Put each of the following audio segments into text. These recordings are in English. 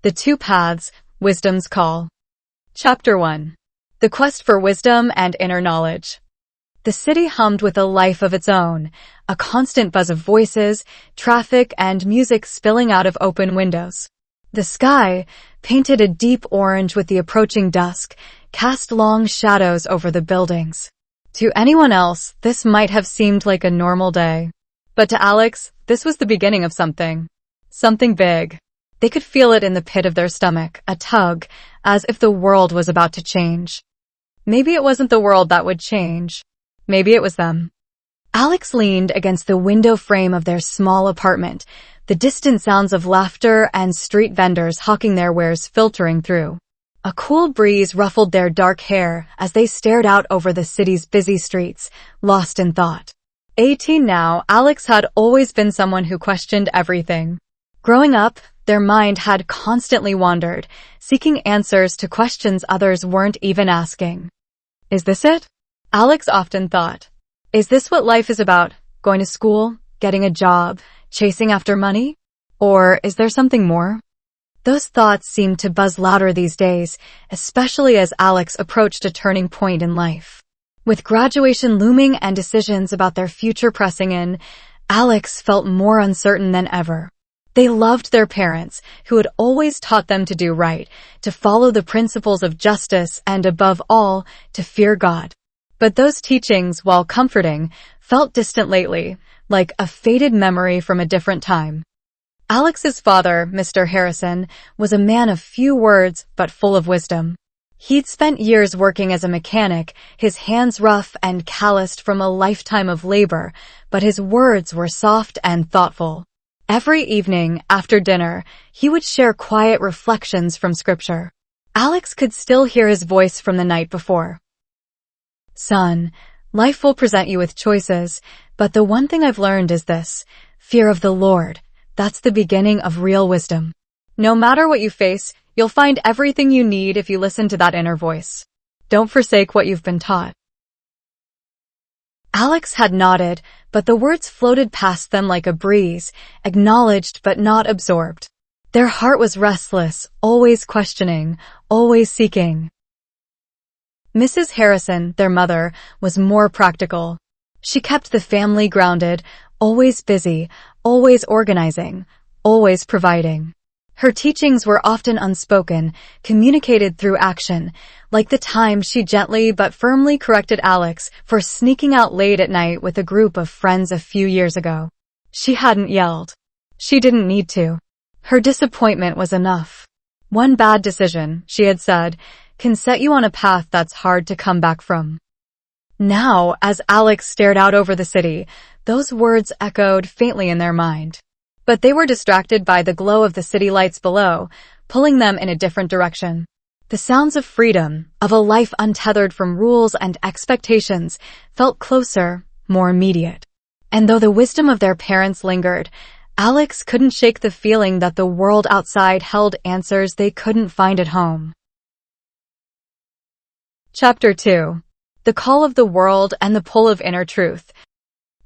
The Two Paths, Wisdom's Call. Chapter 1. The Quest for Wisdom and Inner Knowledge. The city hummed with a life of its own, a constant buzz of voices, traffic, and music spilling out of open windows. The sky, painted a deep orange with the approaching dusk, cast long shadows over the buildings. To anyone else, this might have seemed like a normal day. But to Alex, this was the beginning of something. Something big. They could feel it in the pit of their stomach, a tug, as if the world was about to change. Maybe it wasn't the world that would change. Maybe it was them. Alex leaned against the window frame of their small apartment, the distant sounds of laughter and street vendors hawking their wares filtering through. A cool breeze ruffled their dark hair as they stared out over the city's busy streets, lost in thought. 18 now, Alex had always been someone who questioned everything. Growing up, their mind had constantly wandered, seeking answers to questions others weren't even asking. Is this it? Alex often thought. Is this what life is about? Going to school? Getting a job? Chasing after money? Or is there something more? Those thoughts seemed to buzz louder these days, especially as Alex approached a turning point in life. With graduation looming and decisions about their future pressing in, Alex felt more uncertain than ever. They loved their parents, who had always taught them to do right, to follow the principles of justice, and above all, to fear God. But those teachings, while comforting, felt distant lately, like a faded memory from a different time. Alex's father, Mr. Harrison, was a man of few words but full of wisdom. He'd spent years working as a mechanic, his hands rough and calloused from a lifetime of labor, but his words were soft and thoughtful. Every evening, after dinner, he would share quiet reflections from Scripture. Alex could still hear his voice from the night before. Son, life will present you with choices, but the one thing I've learned is this: fear of the Lord. That's the beginning of real wisdom. No matter what you face, you'll find everything you need if you listen to that inner voice. Don't forsake what you've been taught. Alex had nodded, but the words floated past them like a breeze, acknowledged but not absorbed. Their heart was restless, always questioning, always seeking. Mrs. Harrison, their mother, was more practical. She kept the family grounded, always busy, always organizing, always providing. Her teachings were often unspoken, communicated through action, like the time she gently but firmly corrected Alex for sneaking out late at night with a group of friends a few years ago. She hadn't yelled. She didn't need to. Her disappointment was enough. One bad decision, she had said, can set you on a path that's hard to come back from. Now, as Alex stared out over the city, those words echoed faintly in their mind. But they were distracted by the glow of the city lights below, pulling them in a different direction. The sounds of freedom, of a life untethered from rules and expectations, felt closer, more immediate. And though the wisdom of their parents lingered, Alex couldn't shake the feeling that the world outside held answers they couldn't find at home. Chapter 2. The Call of the World and the Pull of Inner Truth.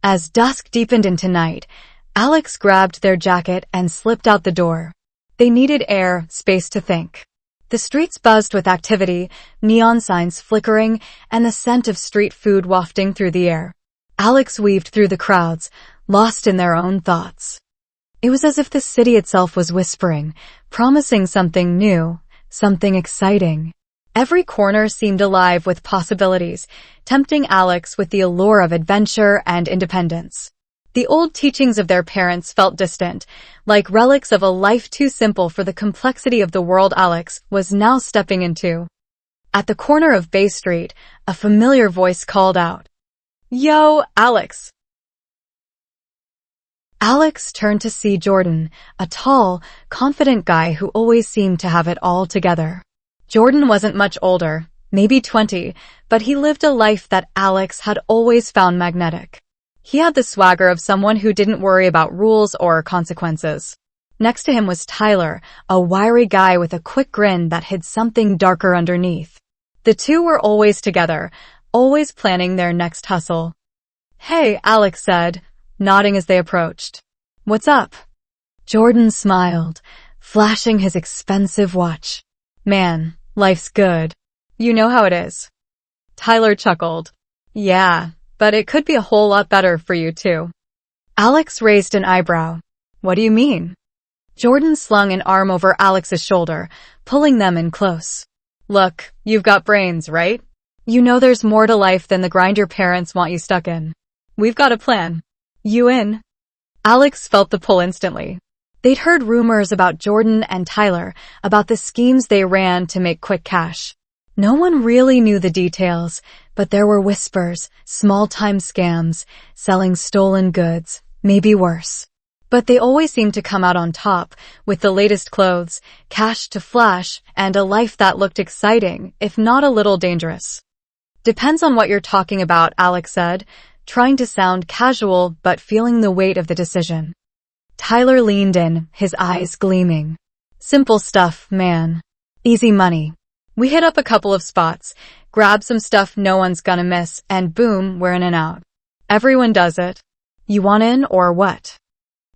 As dusk deepened into night, Alex grabbed their jacket and slipped out the door. They needed air, space to think. The streets buzzed with activity, neon signs flickering, and the scent of street food wafting through the air. Alex weaved through the crowds, lost in their own thoughts. It was as if the city itself was whispering, promising something new, something exciting. Every corner seemed alive with possibilities, tempting Alex with the allure of adventure and independence. The old teachings of their parents felt distant, like relics of a life too simple for the complexity of the world Alex was now stepping into. At the corner of Bay Street, a familiar voice called out, "Yo, Alex!" Alex turned to see Jordan, a tall, confident guy who always seemed to have it all together. Jordan wasn't much older, maybe 20, but he lived a life that Alex had always found magnetic. He had the swagger of someone who didn't worry about rules or consequences. Next to him was Tyler, a wiry guy with a quick grin that hid something darker underneath. The two were always together, always planning their next hustle. "Hey," Alex said, nodding as they approached. "What's up?" Jordan smiled, flashing his expensive watch. Man, life's good. You know how it is. Tyler chuckled. Yeah, but it could be a whole lot better for you too. Alex raised an eyebrow. What do you mean? Jordan slung an arm over Alex's shoulder, pulling them in close. Look, you've got brains, right? You know there's more to life than the grind your parents want you stuck in. We've got a plan. You in? Alex felt the pull instantly. They'd heard rumors about Jordan and Tyler, about the schemes they ran to make quick cash. No one really knew the details, but there were whispers, small-time scams, selling stolen goods, maybe worse. But they always seemed to come out on top, with the latest clothes, cash to flash, and a life that looked exciting, if not a little dangerous. Depends on what you're talking about, Alex said, trying to sound casual but feeling the weight of the decision. Tyler leaned in, his eyes gleaming. Simple stuff, man. Easy money. We hit up a couple of spots, grab some stuff no one's gonna miss, and boom, we're in and out. Everyone does it. You want in or what?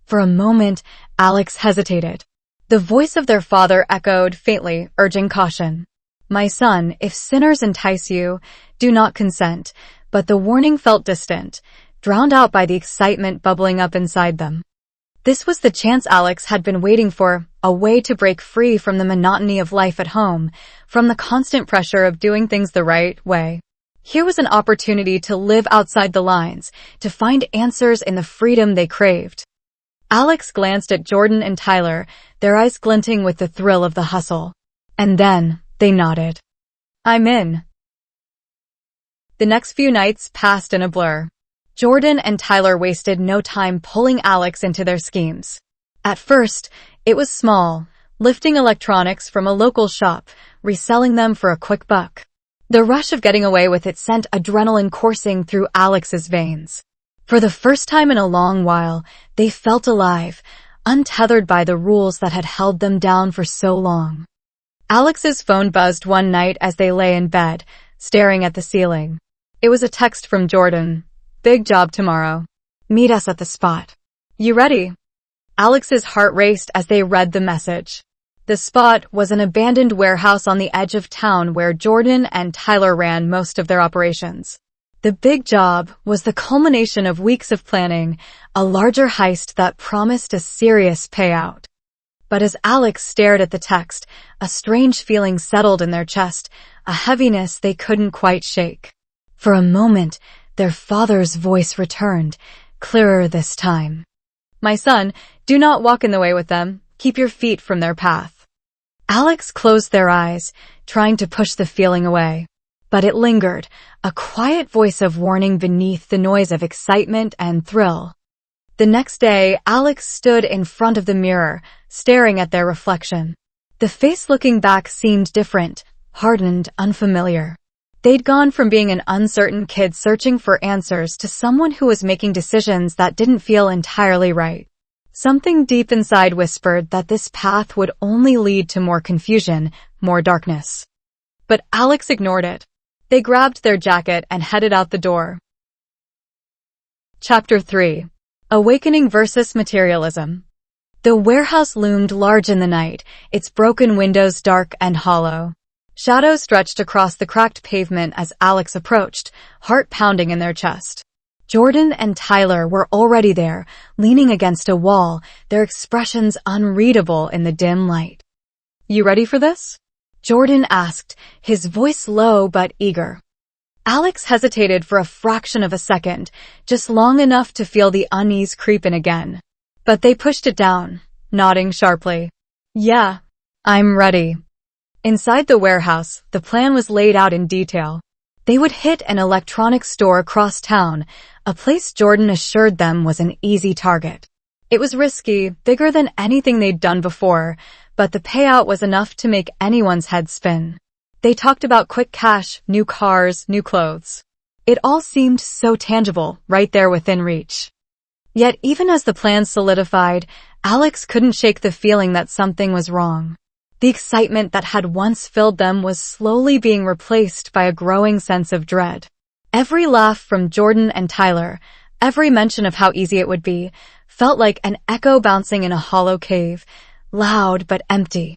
For a moment, Alex hesitated. The voice of their father echoed faintly, urging caution. My son, if sinners entice you, do not consent, but the warning felt distant, drowned out by the excitement bubbling up inside them. This was the chance Alex had been waiting for, a way to break free from the monotony of life at home, from the constant pressure of doing things the right way. Here was an opportunity to live outside the lines, to find answers in the freedom they craved. Alex glanced at Jordan and Tyler, their eyes glinting with the thrill of the hustle. And then, they nodded. I'm in. The next few nights passed in a blur. Jordan and Tyler wasted no time pulling Alex into their schemes. At first, it was small, lifting electronics from a local shop, reselling them for a quick buck. The rush of getting away with it sent adrenaline coursing through Alex's veins. For the first time in a long while, they felt alive, untethered by the rules that had held them down for so long. Alex's phone buzzed one night as they lay in bed, staring at the ceiling. It was a text from Jordan. Big job tomorrow. Meet us at the spot. You ready? Alex's heart raced as they read the message. The spot was an abandoned warehouse on the edge of town where Jordan and Tyler ran most of their operations. The big job was the culmination of weeks of planning, a larger heist that promised a serious payout. But as Alex stared at the text, a strange feeling settled in their chest, a heaviness they couldn't quite shake. For a moment, their father's voice returned, clearer this time. My son, do not walk in the way with them. Keep your feet from their path. Alex closed their eyes, trying to push the feeling away. But it lingered, a quiet voice of warning beneath the noise of excitement and thrill. The next day, Alex stood in front of the mirror, staring at their reflection. The face looking back seemed different, hardened, unfamiliar. They'd gone from being an uncertain kid searching for answers to someone who was making decisions that didn't feel entirely right. Something deep inside whispered that this path would only lead to more confusion, more darkness. But Alex ignored it. They grabbed their jacket and headed out the door. Chapter 3. Awakening versus Materialism. The warehouse loomed large in the night, its broken windows dark and hollow. Shadows stretched across the cracked pavement as Alex approached, heart pounding in their chest. Jordan and Tyler were already there, leaning against a wall, their expressions unreadable in the dim light. You ready for this? Jordan asked, his voice low but eager. Alex hesitated for a fraction of a second, just long enough to feel the unease creep in again. But they pushed it down, nodding sharply. Yeah, I'm ready. Inside the warehouse, the plan was laid out in detail. They would hit an electronics store across town, a place Jordan assured them was an easy target. It was risky, bigger than anything they'd done before, but the payout was enough to make anyone's head spin. They talked about quick cash, new cars, new clothes. It all seemed so tangible, right there within reach. Yet even as the plan solidified, Alex couldn't shake the feeling that something was wrong. The excitement that had once filled them was slowly being replaced by a growing sense of dread. Every laugh from Jordan and Tyler, every mention of how easy it would be, felt like an echo bouncing in a hollow cave, loud but empty.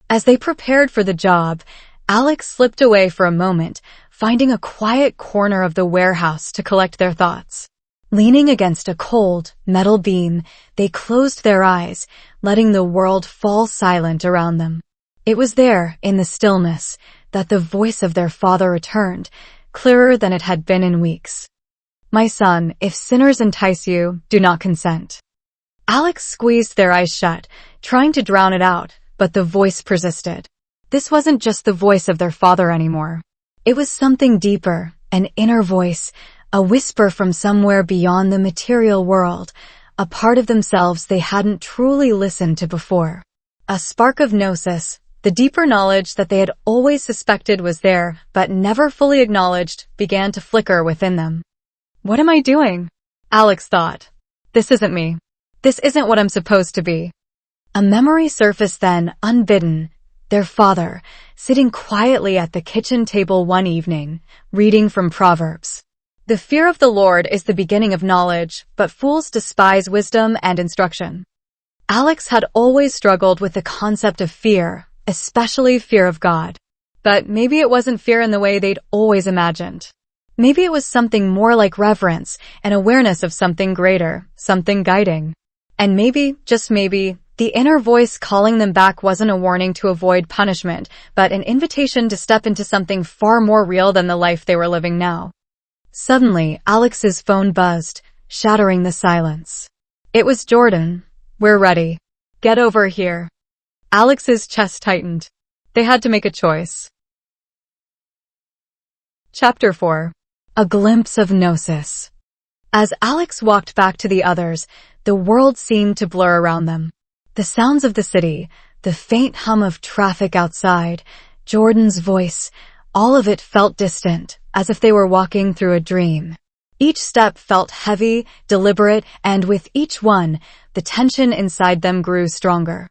As they prepared for the job, Alex slipped away for a moment, finding a quiet corner of the warehouse to collect their thoughts. Leaning against a cold, metal beam, they closed their eyes, letting the world fall silent around them. It was there, in the stillness, that the voice of their father returned, clearer than it had been in weeks. "My son, if sinners entice you, do not consent." Alex squeezed their eyes shut, trying to drown it out, but the voice persisted. This wasn't just the voice of their father anymore. It was something deeper, an inner voice, a whisper from somewhere beyond the material world, a part of themselves they hadn't truly listened to before. A spark of gnosis, the deeper knowledge that they had always suspected was there but never fully acknowledged, began to flicker within them. "What am I doing?" Alex thought. "This isn't me. This isn't what I'm supposed to be." A memory surfaced then, unbidden. Their father, sitting quietly at the kitchen table one evening, reading from Proverbs. "The fear of the Lord is the beginning of knowledge, but fools despise wisdom and instruction." Alex had always struggled with the concept of fear, especially fear of God. But maybe it wasn't fear in the way they'd always imagined. Maybe it was something more like reverence, an awareness of something greater, something guiding. And maybe, just maybe, the inner voice calling them back wasn't a warning to avoid punishment, but an invitation to step into something far more real than the life they were living now. Suddenly, Alex's phone buzzed, shattering the silence. It was Jordan. "We're ready. Get over here." Alex's chest tightened. They had to make a choice. Chapter 4. A glimpse of gnosis. As Alex walked back to the others, the world seemed to blur around them. The sounds of the city, the faint hum of traffic outside, Jordan's voice, all of it felt distant, as if they were walking through a dream. Each step felt heavy, deliberate, and with each one, the tension inside them grew stronger.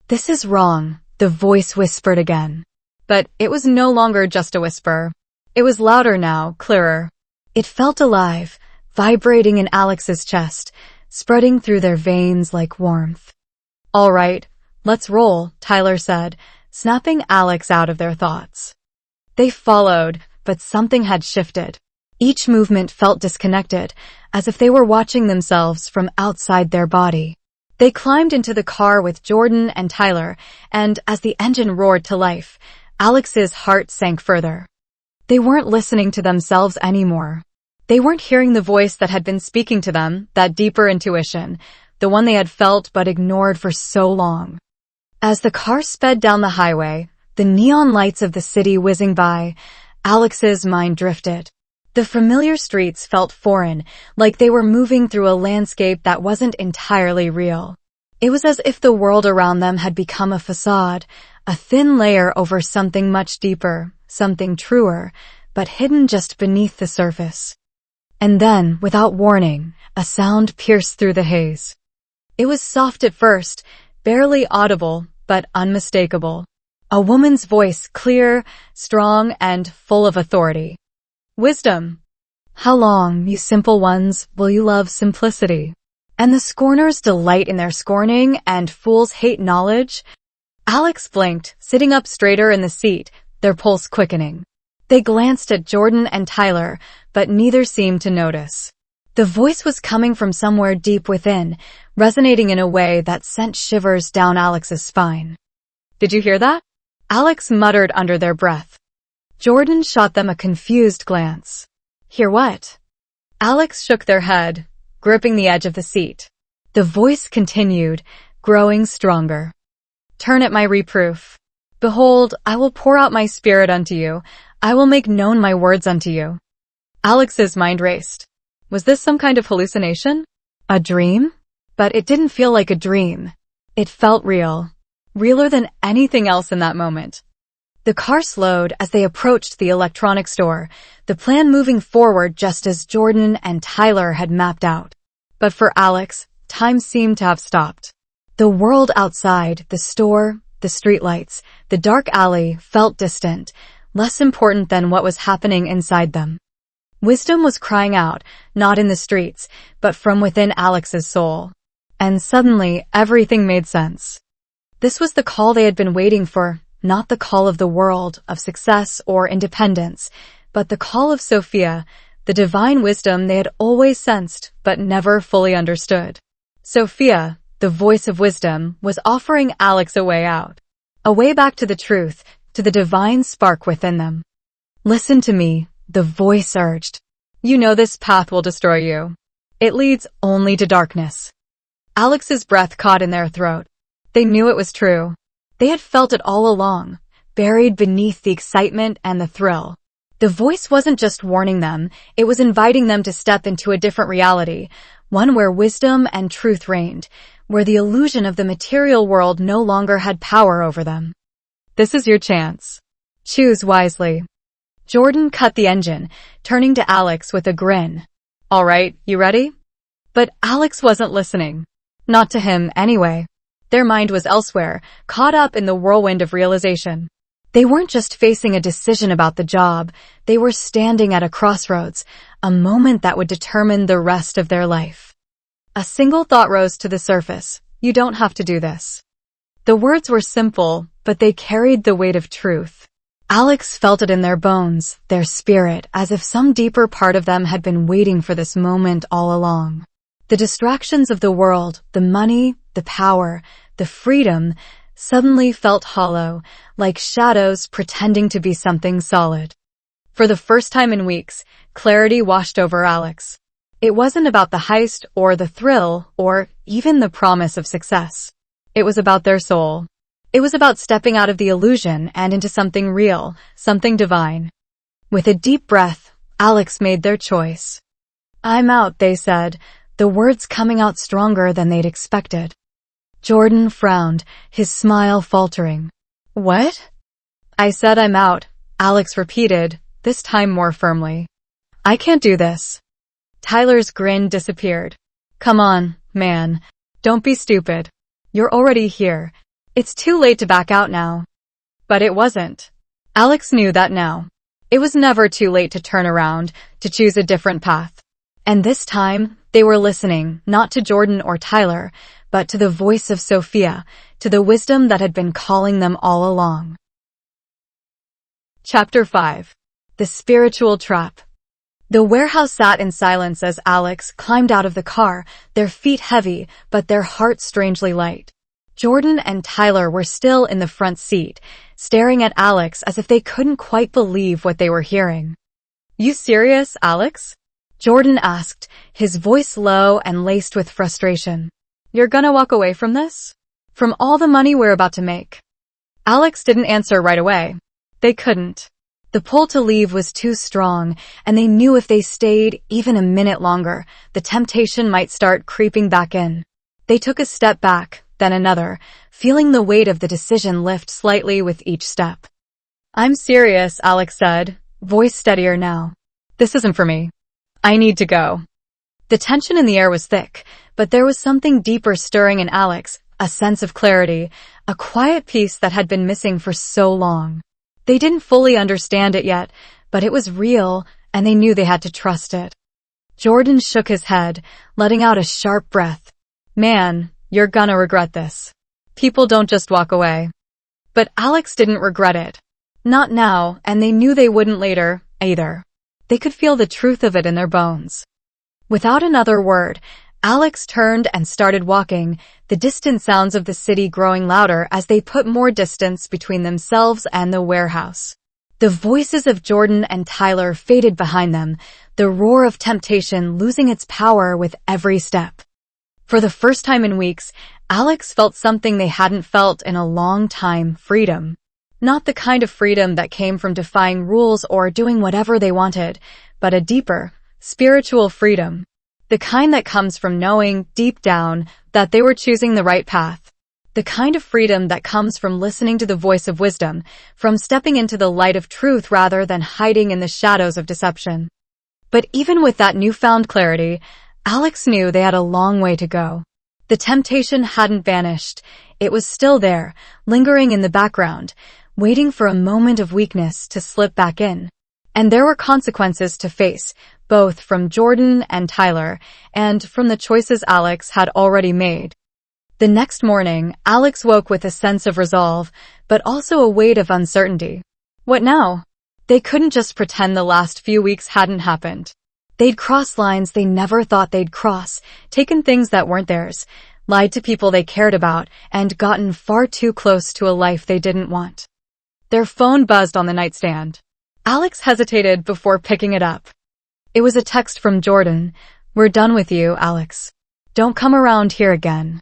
"This is wrong," the voice whispered again. But it was no longer just a whisper. It was louder now, clearer. It felt alive, vibrating in Alex's chest, spreading through their veins like warmth. "All right, let's roll," Tyler said, snapping Alex out of their thoughts. They followed, but something had shifted. Each movement felt disconnected, as if they were watching themselves from outside their body. They climbed into the car with Jordan and Tyler, and as the engine roared to life, Alex's heart sank further. They weren't listening to themselves anymore. They weren't hearing the voice that had been speaking to them, that deeper intuition, the one they had felt but ignored for so long. As the car sped down the highway, the neon lights of the city whizzing by, Alex's mind drifted. The familiar streets felt foreign, like they were moving through a landscape that wasn't entirely real. It was as if the world around them had become a facade, a thin layer over something much deeper, something truer, but hidden just beneath the surface. And then, without warning, a sound pierced through the haze. It was soft at first, barely audible, but unmistakable. A woman's voice, clear, strong, and full of authority. "Wisdom. How long, you simple ones, will you love simplicity? And the scorners delight in their scorning, and fools hate knowledge?" Alex blinked, sitting up straighter in the seat, their pulse quickening. They glanced at Jordan and Tyler, but neither seemed to notice. The voice was coming from somewhere deep within, resonating in a way that sent shivers down Alex's spine. "Did you hear that?" Alex muttered under their breath. Jordan shot them a confused glance. "Hear what?" Alex shook their head, gripping the edge of the seat. The voice continued, growing stronger. "Turn at my reproof. Behold, I will pour out my spirit unto you. I will make known my words unto you." Alex's mind raced. Was this some kind of hallucination? A dream? But it didn't feel like a dream. It felt real. Realer than anything else in that moment. The car slowed as they approached the electronics store, the plan moving forward just as Jordan and Tyler had mapped out. But for Alex, time seemed to have stopped. The world outside, the store, the streetlights, the dark alley felt distant, less important than what was happening inside them. Wisdom was crying out, not in the streets, but from within Alex's soul. And suddenly, everything made sense. This was the call they had been waiting for, not the call of the world, of success or independence, but the call of Sophia, the divine wisdom they had always sensed but never fully understood. Sophia, the voice of wisdom, was offering Alex a way out. A way back to the truth, to the divine spark within them. "Listen to me," the voice urged. "You know this path will destroy you. It leads only to darkness." Alex's breath caught in their throat. They knew it was true. They had felt it all along, buried beneath the excitement and the thrill. The voice wasn't just warning them, it was inviting them to step into a different reality, one where wisdom and truth reigned, where the illusion of the material world no longer had power over them. "This is your chance. Choose wisely." Jordan cut the engine, turning to Alex with a grin. "All right, you ready?" But Alex wasn't listening. Not to him, anyway. Their mind was elsewhere, caught up in the whirlwind of realization. They weren't just facing a decision about the job, they were standing at a crossroads, a moment that would determine the rest of their life. A single thought rose to the surface: "You don't have to do this." The words were simple, but they carried the weight of truth. Alex felt it in their bones, their spirit, as if some deeper part of them had been waiting for this moment all along. The distractions of the world, the money, the power, the freedom, suddenly felt hollow, like shadows pretending to be something solid. For the first time in weeks, clarity washed over Alex. It wasn't about the heist or the thrill or even the promise of success. It was about their soul. It was about stepping out of the illusion and into something real, something divine. With a deep breath, Alex made their choice. "I'm out," they said, the words coming out stronger than they'd expected. Jordan frowned, his smile faltering. "What?" "I said I'm out," Alex repeated, this time more firmly. "I can't do this." Tyler's grin disappeared. "Come on, man. Don't be stupid. You're already here. It's too late to back out now." But it wasn't. Alex knew that now. It was never too late to turn around, to choose a different path. And this time, they were listening, not to Jordan or Tyler, but to the voice of Sophia, to the wisdom that had been calling them all along. Chapter 5. The Spiritual Trap. The warehouse sat in silence as Alex climbed out of the car, their feet heavy, but their hearts strangely light. Jordan and Tyler were still in the front seat, staring at Alex as if they couldn't quite believe what they were hearing. "You serious, Alex?" Jordan asked, his voice low and laced with frustration. "You're gonna walk away from this? From all the money we're about to make?" Alex didn't answer right away. They couldn't. The pull to leave was too strong, and they knew if they stayed even a minute longer, the temptation might start creeping back in. They took a step back, then another, feeling the weight of the decision lift slightly with each step. "I'm serious," Alex said, voice steadier now. "This isn't for me. I need to go." The tension in the air was thick, but there was something deeper stirring in Alex, a sense of clarity, a quiet peace that had been missing for so long. They didn't fully understand it yet, but it was real, and they knew they had to trust it. Jordan shook his head, letting out a sharp breath. "Man, you're gonna regret this. People don't just walk away." But Alex didn't regret it. Not now, and they knew they wouldn't later, either. They could feel the truth of it in their bones. Without another word, Alex turned and started walking, the distant sounds of the city growing louder as they put more distance between themselves and the warehouse. The voices of Jordan and Tyler faded behind them, the roar of temptation losing its power with every step. For the first time in weeks, Alex felt something they hadn't felt in a long time: freedom. Not the kind of freedom that came from defying rules or doing whatever they wanted, but a deeper, spiritual freedom. The kind that comes from knowing, deep down, that they were choosing the right path. The kind of freedom that comes from listening to the voice of wisdom, from stepping into the light of truth rather than hiding in the shadows of deception. But even with that newfound clarity, Alex knew they had a long way to go. The temptation hadn't vanished. It was still there, lingering in the background, waiting for a moment of weakness to slip back in. And there were consequences to face, both from Jordan and Tyler, and from the choices Alex had already made. The next morning, Alex woke with a sense of resolve, but also a weight of uncertainty. What now? They couldn't just pretend the last few weeks hadn't happened. They'd crossed lines they never thought they'd cross, taken things that weren't theirs, lied to people they cared about, and gotten far too close to a life they didn't want. Their phone buzzed on the nightstand. Alex hesitated before picking it up. It was a text from Jordan. "We're done with you, Alex. Don't come around here again."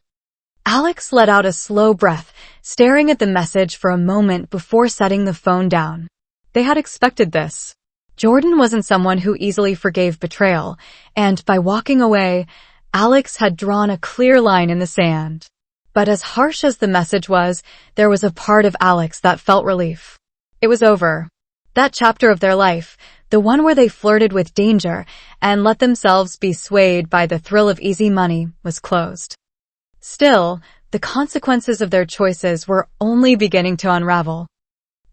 Alex let out a slow breath, staring at the message for a moment before setting the phone down. They had expected this. Jordan wasn't someone who easily forgave betrayal, and by walking away, Alex had drawn a clear line in the sand. But as harsh as the message was, there was a part of Alex that felt relief. It was over. That chapter of their life, the one where they flirted with danger and let themselves be swayed by the thrill of easy money, was closed. Still, the consequences of their choices were only beginning to unravel.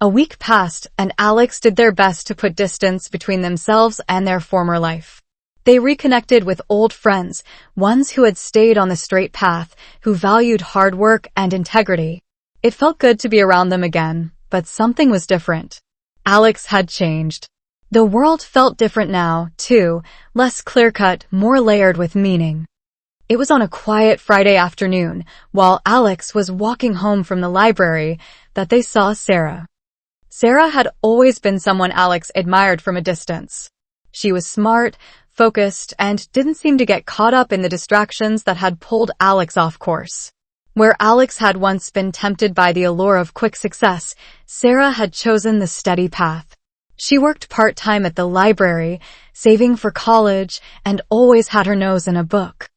A week passed, and Alex did their best to put distance between themselves and their former life. They reconnected with old friends, ones who had stayed on the straight path, who valued hard work and integrity. It felt good to be around them again, but something was different. Alex had changed. The world felt different now, too, less clear-cut, more layered with meaning. It was on a quiet Friday afternoon, while Alex was walking home from the library, that they saw Sarah. Sarah had always been someone Alex admired from a distance. She was smart, focused, and didn't seem to get caught up in the distractions that had pulled Alex off course. Where Alex had once been tempted by the allure of quick success, Sarah had chosen the steady path. She worked part-time at the library, saving for college, and always had her nose in a book.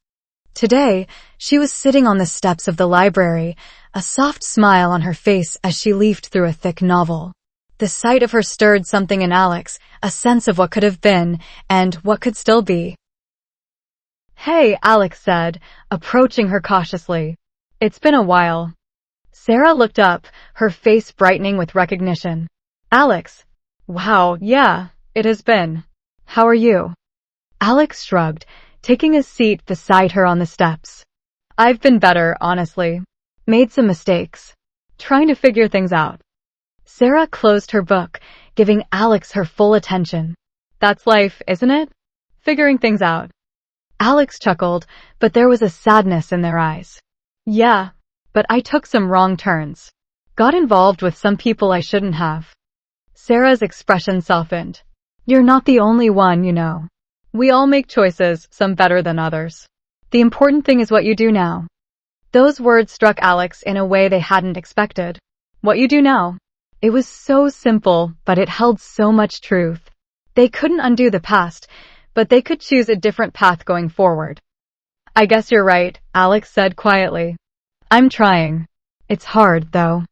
Today, she was sitting on the steps of the library, a soft smile on her face as she leafed through a thick novel. The sight of her stirred something in Alex, a sense of what could have been, and what could still be. "Hey," Alex said, approaching her cautiously. "It's been a while." Sarah looked up, her face brightening with recognition. "Alex. Wow, yeah, it has been. How are you?" Alex shrugged, taking a seat beside her on the steps. "I've been better, honestly. Made some mistakes. Trying to figure things out." Sarah closed her book, giving Alex her full attention. "That's life, isn't it? Figuring things out." Alex chuckled, but there was a sadness in their eyes. "Yeah, but I took some wrong turns. Got involved with some people I shouldn't have." Sarah's expression softened. "You're not the only one, you know. We all make choices, some better than others. The important thing is what you do now." Those words struck Alex in a way they hadn't expected. What you do now. It was so simple, but it held so much truth. They couldn't undo the past, but they could choose a different path going forward. "I guess you're right," Alex said quietly. "I'm trying. It's hard, though."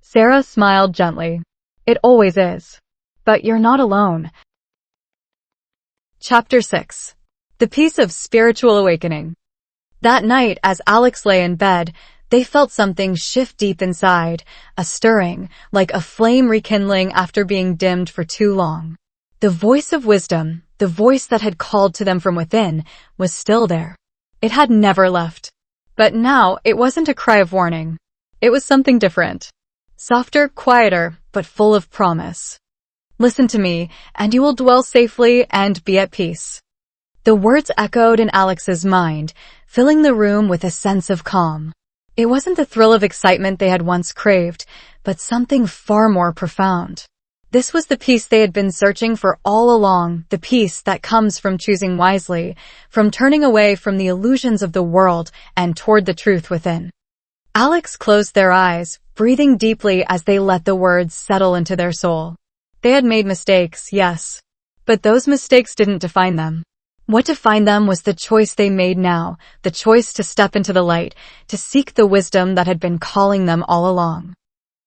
Sarah smiled gently. "It always is. But you're not alone." Chapter 6. The Peace of Spiritual Awakening. That night, as Alex lay in bed, they felt something shift deep inside, a stirring, like a flame rekindling after being dimmed for too long. The voice of wisdom, the voice that had called to them from within, was still there. It had never left. But now, it wasn't a cry of warning. It was something different. Softer, quieter, but full of promise. "Listen to me, and you will dwell safely and be at peace." The words echoed in Alex's mind, filling the room with a sense of calm. It wasn't the thrill of excitement they had once craved, but something far more profound. This was the peace they had been searching for all along, the peace that comes from choosing wisely, from turning away from the illusions of the world and toward the truth within. Alex closed their eyes, breathing deeply as they let the words settle into their soul. They had made mistakes, yes, but those mistakes didn't define them. What defined them was the choice they made now, the choice to step into the light, to seek the wisdom that had been calling them all along.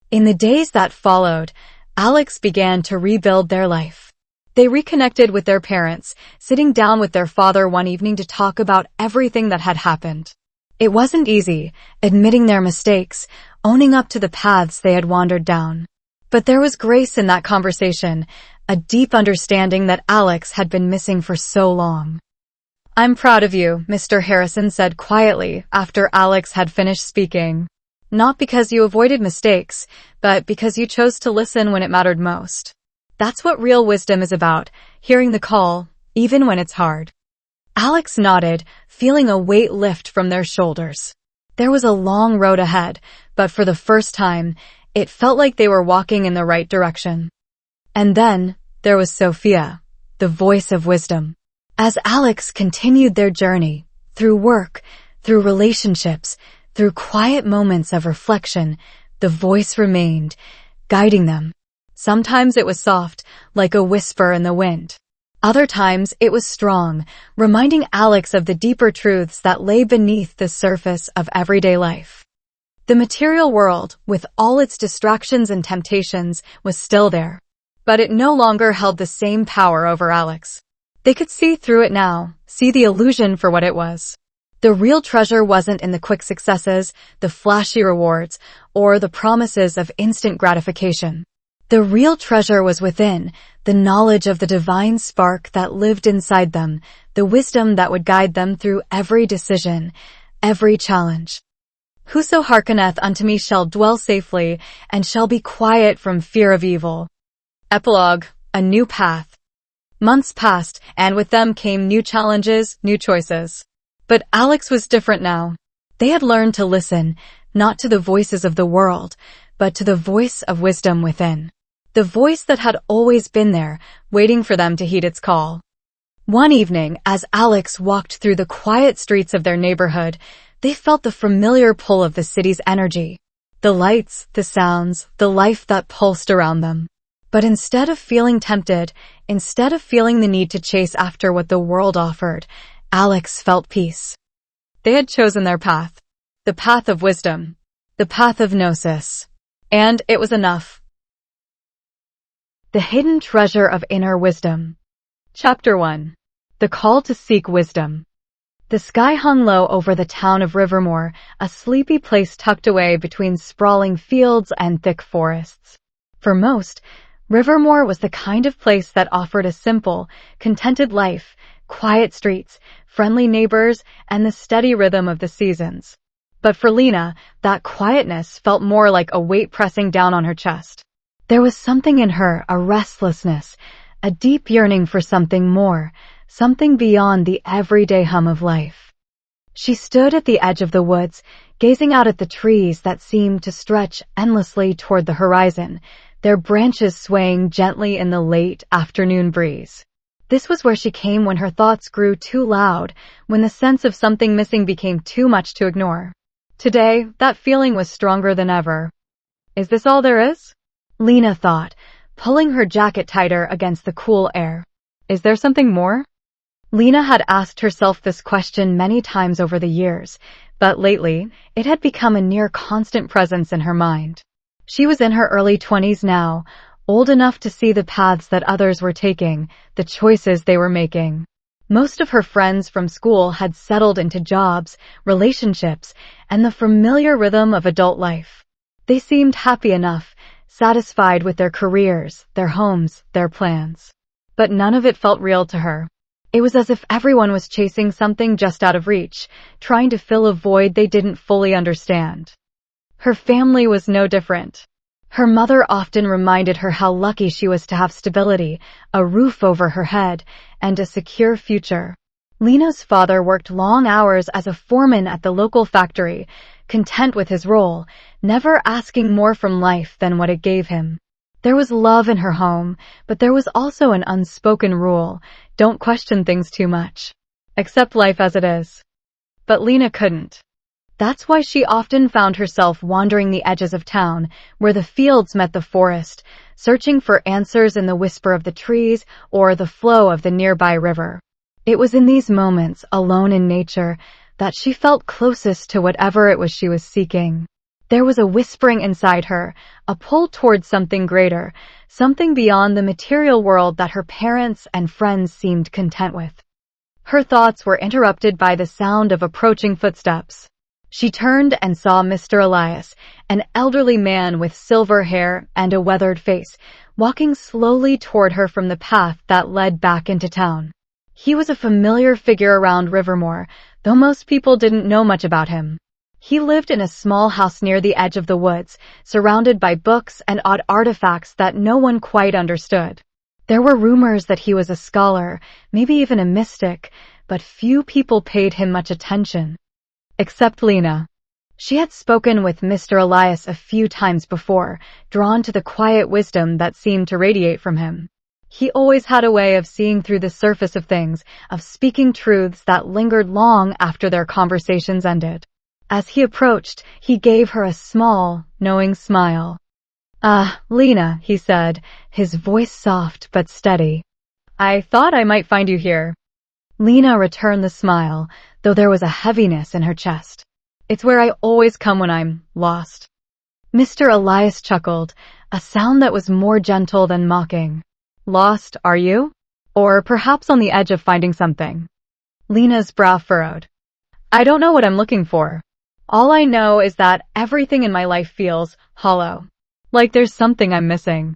In the days that followed, Alex began to rebuild their life. They reconnected with their parents, sitting down with their father one evening to talk about everything that had happened. It wasn't easy, admitting their mistakes, owning up to the paths they had wandered down. But there was grace in that conversation, a deep understanding that Alex had been missing for so long. "I'm proud of you," Mr. Harrison said quietly after Alex had finished speaking. "Not because you avoided mistakes, but because you chose to listen when it mattered most. That's what real wisdom is about, hearing the call, even when it's hard." Alex nodded, feeling a weight lift from their shoulders. There was a long road ahead, but for the first time, it felt like they were walking in the right direction. And then, there was Sophia, the voice of wisdom. As Alex continued their journey, through work, through relationships, through quiet moments of reflection, the voice remained, guiding them. Sometimes it was soft, like a whisper in the wind. Other times it was strong, reminding Alex of the deeper truths that lay beneath the surface of everyday life. The material world, with all its distractions and temptations, was still there. But it no longer held the same power over Alex. They could see through it now, see the illusion for what it was. The real treasure wasn't in the quick successes, the flashy rewards, or the promises of instant gratification. The real treasure was within, the knowledge of the divine spark that lived inside them, the wisdom that would guide them through every decision, every challenge. "Whoso hearkeneth unto me shall dwell safely, and shall be quiet from fear of evil." Epilogue, a new path. Months passed, and with them came new challenges, new choices. But Alex was different now. They had learned to listen, not to the voices of the world, but to the voice of wisdom within. The voice that had always been there, waiting for them to heed its call. One evening, as Alex walked through the quiet streets of their neighborhood, they felt the familiar pull of the city's energy. The lights, the sounds, the life that pulsed around them. But instead of feeling tempted, instead of feeling the need to chase after what the world offered, Alex felt peace. They had chosen their path. The path of wisdom. The path of Gnosis. And it was enough. The hidden treasure of inner wisdom. Chapter 1. The call to seek wisdom. The sky hung low over the town of Rivermore, a sleepy place tucked away between sprawling fields and thick forests. For most, Rivermore was the kind of place that offered a simple, contented life, quiet streets, friendly neighbors, and the steady rhythm of the seasons. But for Lena, that quietness felt more like a weight pressing down on her chest. There was something in her, a restlessness, a deep yearning for something more, something beyond the everyday hum of life. She stood at the edge of the woods, gazing out at the trees that seemed to stretch endlessly toward the horizon, their branches swaying gently in the late afternoon breeze. This was where she came when her thoughts grew too loud, when the sense of something missing became too much to ignore. Today, that feeling was stronger than ever. Is this all there is? Lena thought, pulling her jacket tighter against the cool air. Is there something more? Lena had asked herself this question many times over the years, but lately, it had become a near constant presence in her mind. She was in her early 20s now, old enough to see the paths that others were taking, the choices they were making. Most of her friends from school had settled into jobs, relationships, and the familiar rhythm of adult life. They seemed happy enough, satisfied with their careers, their homes, their plans. But none of it felt real to her. It was as if everyone was chasing something just out of reach, trying to fill a void they didn't fully understand. Her family was no different. Her mother often reminded her how lucky she was to have stability, a roof over her head, and a secure future. Lena's father worked long hours as a foreman at the local factory, content with his role, never asking more from life than what it gave him. There was love in her home, but there was also an unspoken rule: don't question things too much. Accept life as it is. But Lena couldn't. That's why she often found herself wandering the edges of town, where the fields met the forest, searching for answers in the whisper of the trees or the flow of the nearby river. It was in these moments, alone in nature, that she felt closest to whatever it was she was seeking. There was a whispering inside her, a pull towards something greater, something beyond the material world that her parents and friends seemed content with. Her thoughts were interrupted by the sound of approaching footsteps. She turned and saw Mr. Elias, an elderly man with silver hair and a weathered face, walking slowly toward her from the path that led back into town. He was a familiar figure around Rivermore, though most people didn't know much about him. He lived in a small house near the edge of the woods, surrounded by books and odd artifacts that no one quite understood. There were rumors that he was a scholar, maybe even a mystic, but few people paid him much attention. Except Lena. She had spoken with Mr. Elias a few times before, drawn to the quiet wisdom that seemed to radiate from him. He always had a way of seeing through the surface of things, of speaking truths that lingered long after their conversations ended. As he approached, he gave her a small, knowing smile. "Ah, Lena," he said, his voice soft but steady. "I thought I might find you here." Lena returned the smile, though there was a heaviness in her chest. "It's where I always come when I'm lost." Mr. Elias chuckled, a sound that was more gentle than mocking. "Lost, are you? Or perhaps on the edge of finding something?" Lena's brow furrowed. "I don't know what I'm looking for. All I know is that everything in my life feels hollow. Like there's something I'm missing."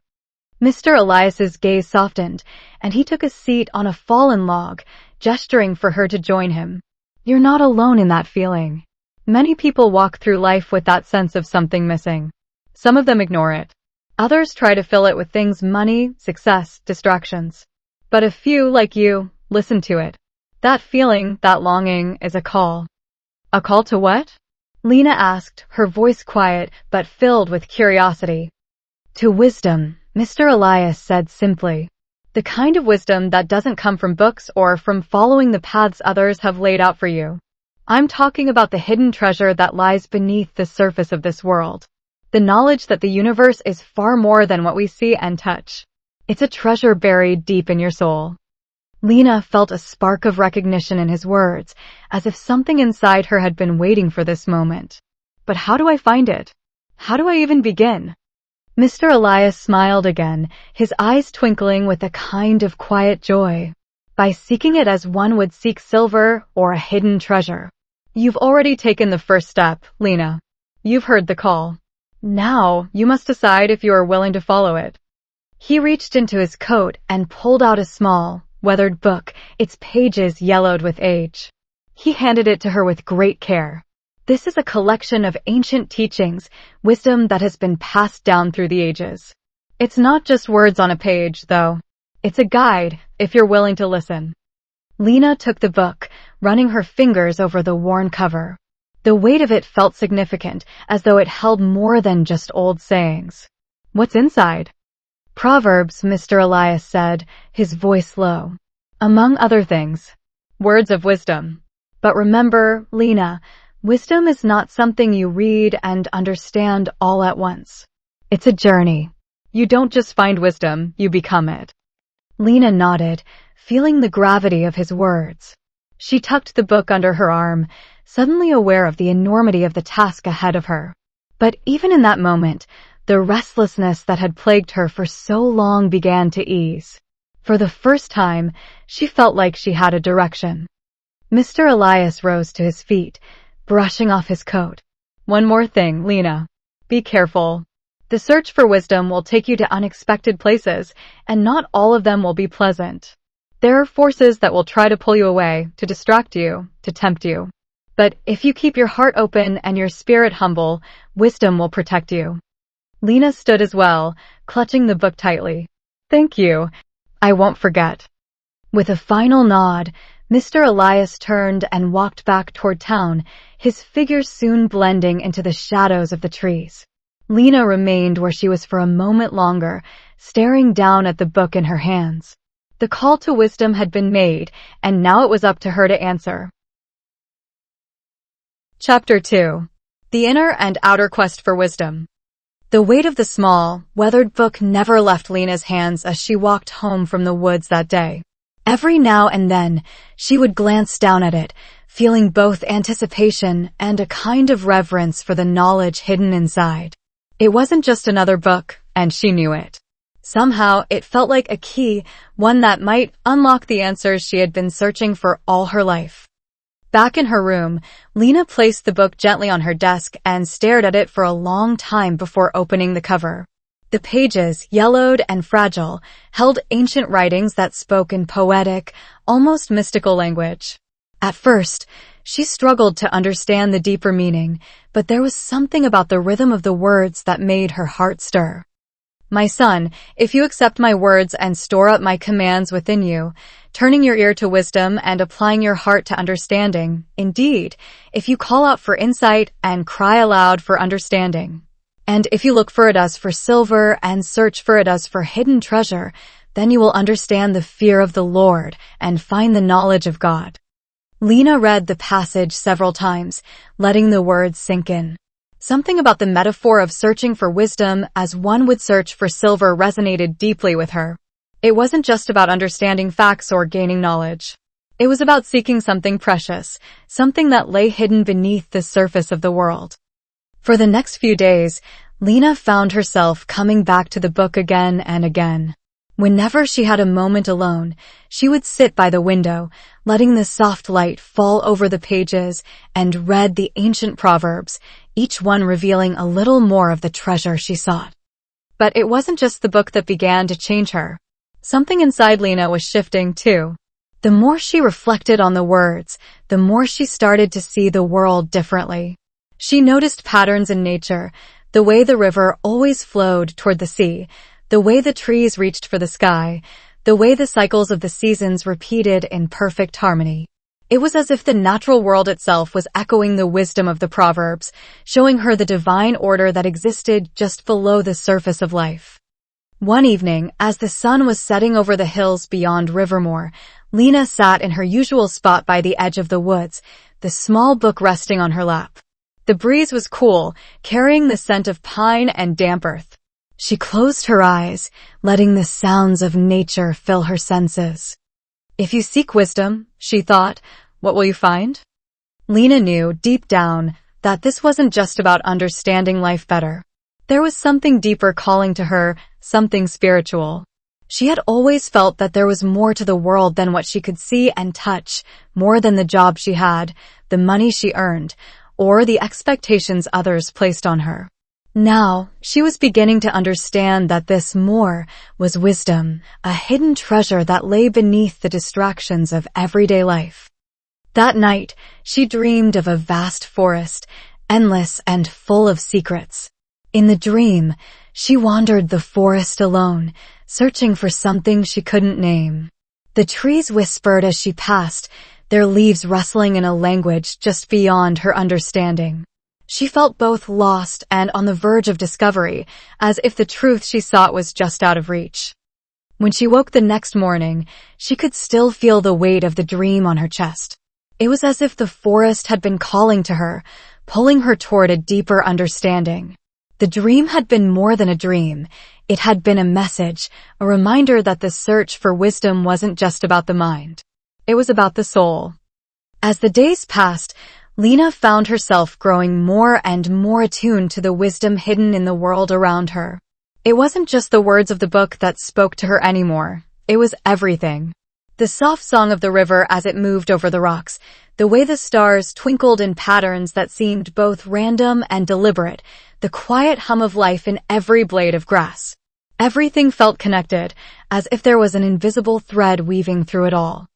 Mr. Elias's gaze softened, and he took a seat on a fallen log, gesturing for her to join him. "You're not alone in that feeling. Many people walk through life with that sense of something missing. Some of them ignore it. Others try to fill it with things: money, success, distractions. But a few, like you, listen to it. That feeling, that longing, is a call." "A call to what?" Lena asked, her voice quiet but filled with curiosity. "To wisdom," Mr. Elias said simply. "The kind of wisdom that doesn't come from books or from following the paths others have laid out for you. I'm talking about the hidden treasure that lies beneath the surface of this world. The knowledge that the universe is far more than what we see and touch. It's a treasure buried deep in your soul." Lena felt a spark of recognition in his words, as if something inside her had been waiting for this moment. "But how do I find it? How do I even begin?" Mr. Elias smiled again, his eyes twinkling with a kind of quiet joy. "By seeking it as one would seek silver or a hidden treasure. You've already taken the first step, Lena. You've heard the call. Now, you must decide if you are willing to follow it." He reached into his coat and pulled out a small, weathered book, its pages yellowed with age. He handed it to her with great care. "This is a collection of ancient teachings, wisdom that has been passed down through the ages. It's not just words on a page, though. It's a guide, if you're willing to listen." Lena took the book, running her fingers over the worn cover. The weight of it felt significant, as though it held more than just old sayings. "What's inside?" "Proverbs," Mr. Elias said, his voice low. "Among other things. Words of wisdom. But remember, Lena, wisdom is not something you read and understand all at once. It's a journey. You don't just find wisdom, you become it." Lena nodded, feeling the gravity of his words. She tucked the book under her arm, suddenly aware of the enormity of the task ahead of her. But even in that moment, the restlessness that had plagued her for so long began to ease. For the first time, she felt like she had a direction. Mr. Elias rose to his feet, brushing off his coat. "One more thing, Lena. Be careful. The search for wisdom will take you to unexpected places, and not all of them will be pleasant. There are forces that will try to pull you away, to distract you, to tempt you. But if you keep your heart open and your spirit humble, wisdom will protect you." Lena stood as well, clutching the book tightly. "Thank you. I won't forget." With a final nod, Mr. Elias turned and walked back toward town, his figure soon blending into the shadows of the trees. Lena remained where she was for a moment longer, staring down at the book in her hands. The call to wisdom had been made, and now it was up to her to answer. Chapter 2. The Inner and Outer Quest for Wisdom. The weight of the small, weathered book never left Lena's hands as she walked home from the woods that day. Every now and then, she would glance down at it, feeling both anticipation and a kind of reverence for the knowledge hidden inside. It wasn't just another book, and she knew it. Somehow, it felt like a key, one that might unlock the answers she had been searching for all her life. Back in her room, Lena placed the book gently on her desk and stared at it for a long time before opening the cover. The pages, yellowed and fragile, held ancient writings that spoke in poetic, almost mystical language. At first, she struggled to understand the deeper meaning, but there was something about the rhythm of the words that made her heart stir. My son, if you accept my words and store up my commands within you, turning your ear to wisdom and applying your heart to understanding, indeed, if you call out for insight and cry aloud for understanding, and if you look for it as for silver and search for it as for hidden treasure, then you will understand the fear of the Lord and find the knowledge of God. Lena read the passage several times, letting the words sink in. Something about the metaphor of searching for wisdom as one would search for silver resonated deeply with her. It wasn't just about understanding facts or gaining knowledge. It was about seeking something precious, something that lay hidden beneath the surface of the world. For the next few days, Lena found herself coming back to the book again and again. Whenever she had a moment alone, she would sit by the window, letting the soft light fall over the pages and read the ancient Proverbs, each one revealing a little more of the treasure she sought. But it wasn't just the book that began to change her. Something inside Lena was shifting too. The more she reflected on the words, the more she started to see the world differently. She noticed patterns in nature, the way the river always flowed toward the sea, the way the trees reached for the sky, the way the cycles of the seasons repeated in perfect harmony. It was as if the natural world itself was echoing the wisdom of the Proverbs, showing her the divine order that existed just below the surface of life. One evening, as the sun was setting over the hills beyond Rivermore, Lena sat in her usual spot by the edge of the woods, the small book resting on her lap. The breeze was cool, carrying the scent of pine and damp earth. She closed her eyes, letting the sounds of nature fill her senses. If you seek wisdom, she thought, what will you find? Lena knew, deep down, that this wasn't just about understanding life better. There was something deeper calling to her, something spiritual. She had always felt that there was more to the world than what she could see and touch, more than the job she had, the money she earned, or the expectations others placed on her. Now, she was beginning to understand that this more was wisdom, a hidden treasure that lay beneath the distractions of everyday life. That night, she dreamed of a vast forest, endless and full of secrets. In the dream, she wandered the forest alone, searching for something she couldn't name. The trees whispered as she passed, their leaves rustling in a language just beyond her understanding. She felt both lost and on the verge of discovery, as if the truth she sought was just out of reach. When she woke the next morning, she could still feel the weight of the dream on her chest. It was as if the forest had been calling to her, pulling her toward a deeper understanding. The dream had been more than a dream. It had been a message, a reminder that the search for wisdom wasn't just about the mind. It was about the soul. As the days passed, Lena found herself growing more and more attuned to the wisdom hidden in the world around her. It wasn't just the words of the book that spoke to her anymore. It was everything. The soft song of the river as it moved over the rocks, the way the stars twinkled in patterns that seemed both random and deliberate, the quiet hum of life in every blade of grass. Everything felt connected, as if there was an invisible thread weaving through it all.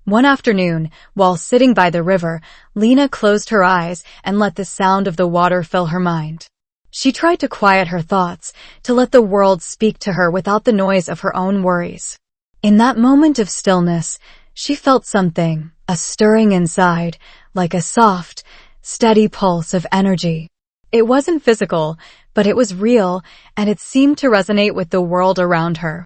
One afternoon, while sitting by the river, Lena closed her eyes and let the sound of the water fill her mind. She tried to quiet her thoughts, to let the world speak to her without the noise of her own worries. In that moment of stillness, she felt something, a stirring inside, like a soft, steady pulse of energy. It wasn't physical, but it was real, and it seemed to resonate with the world around her.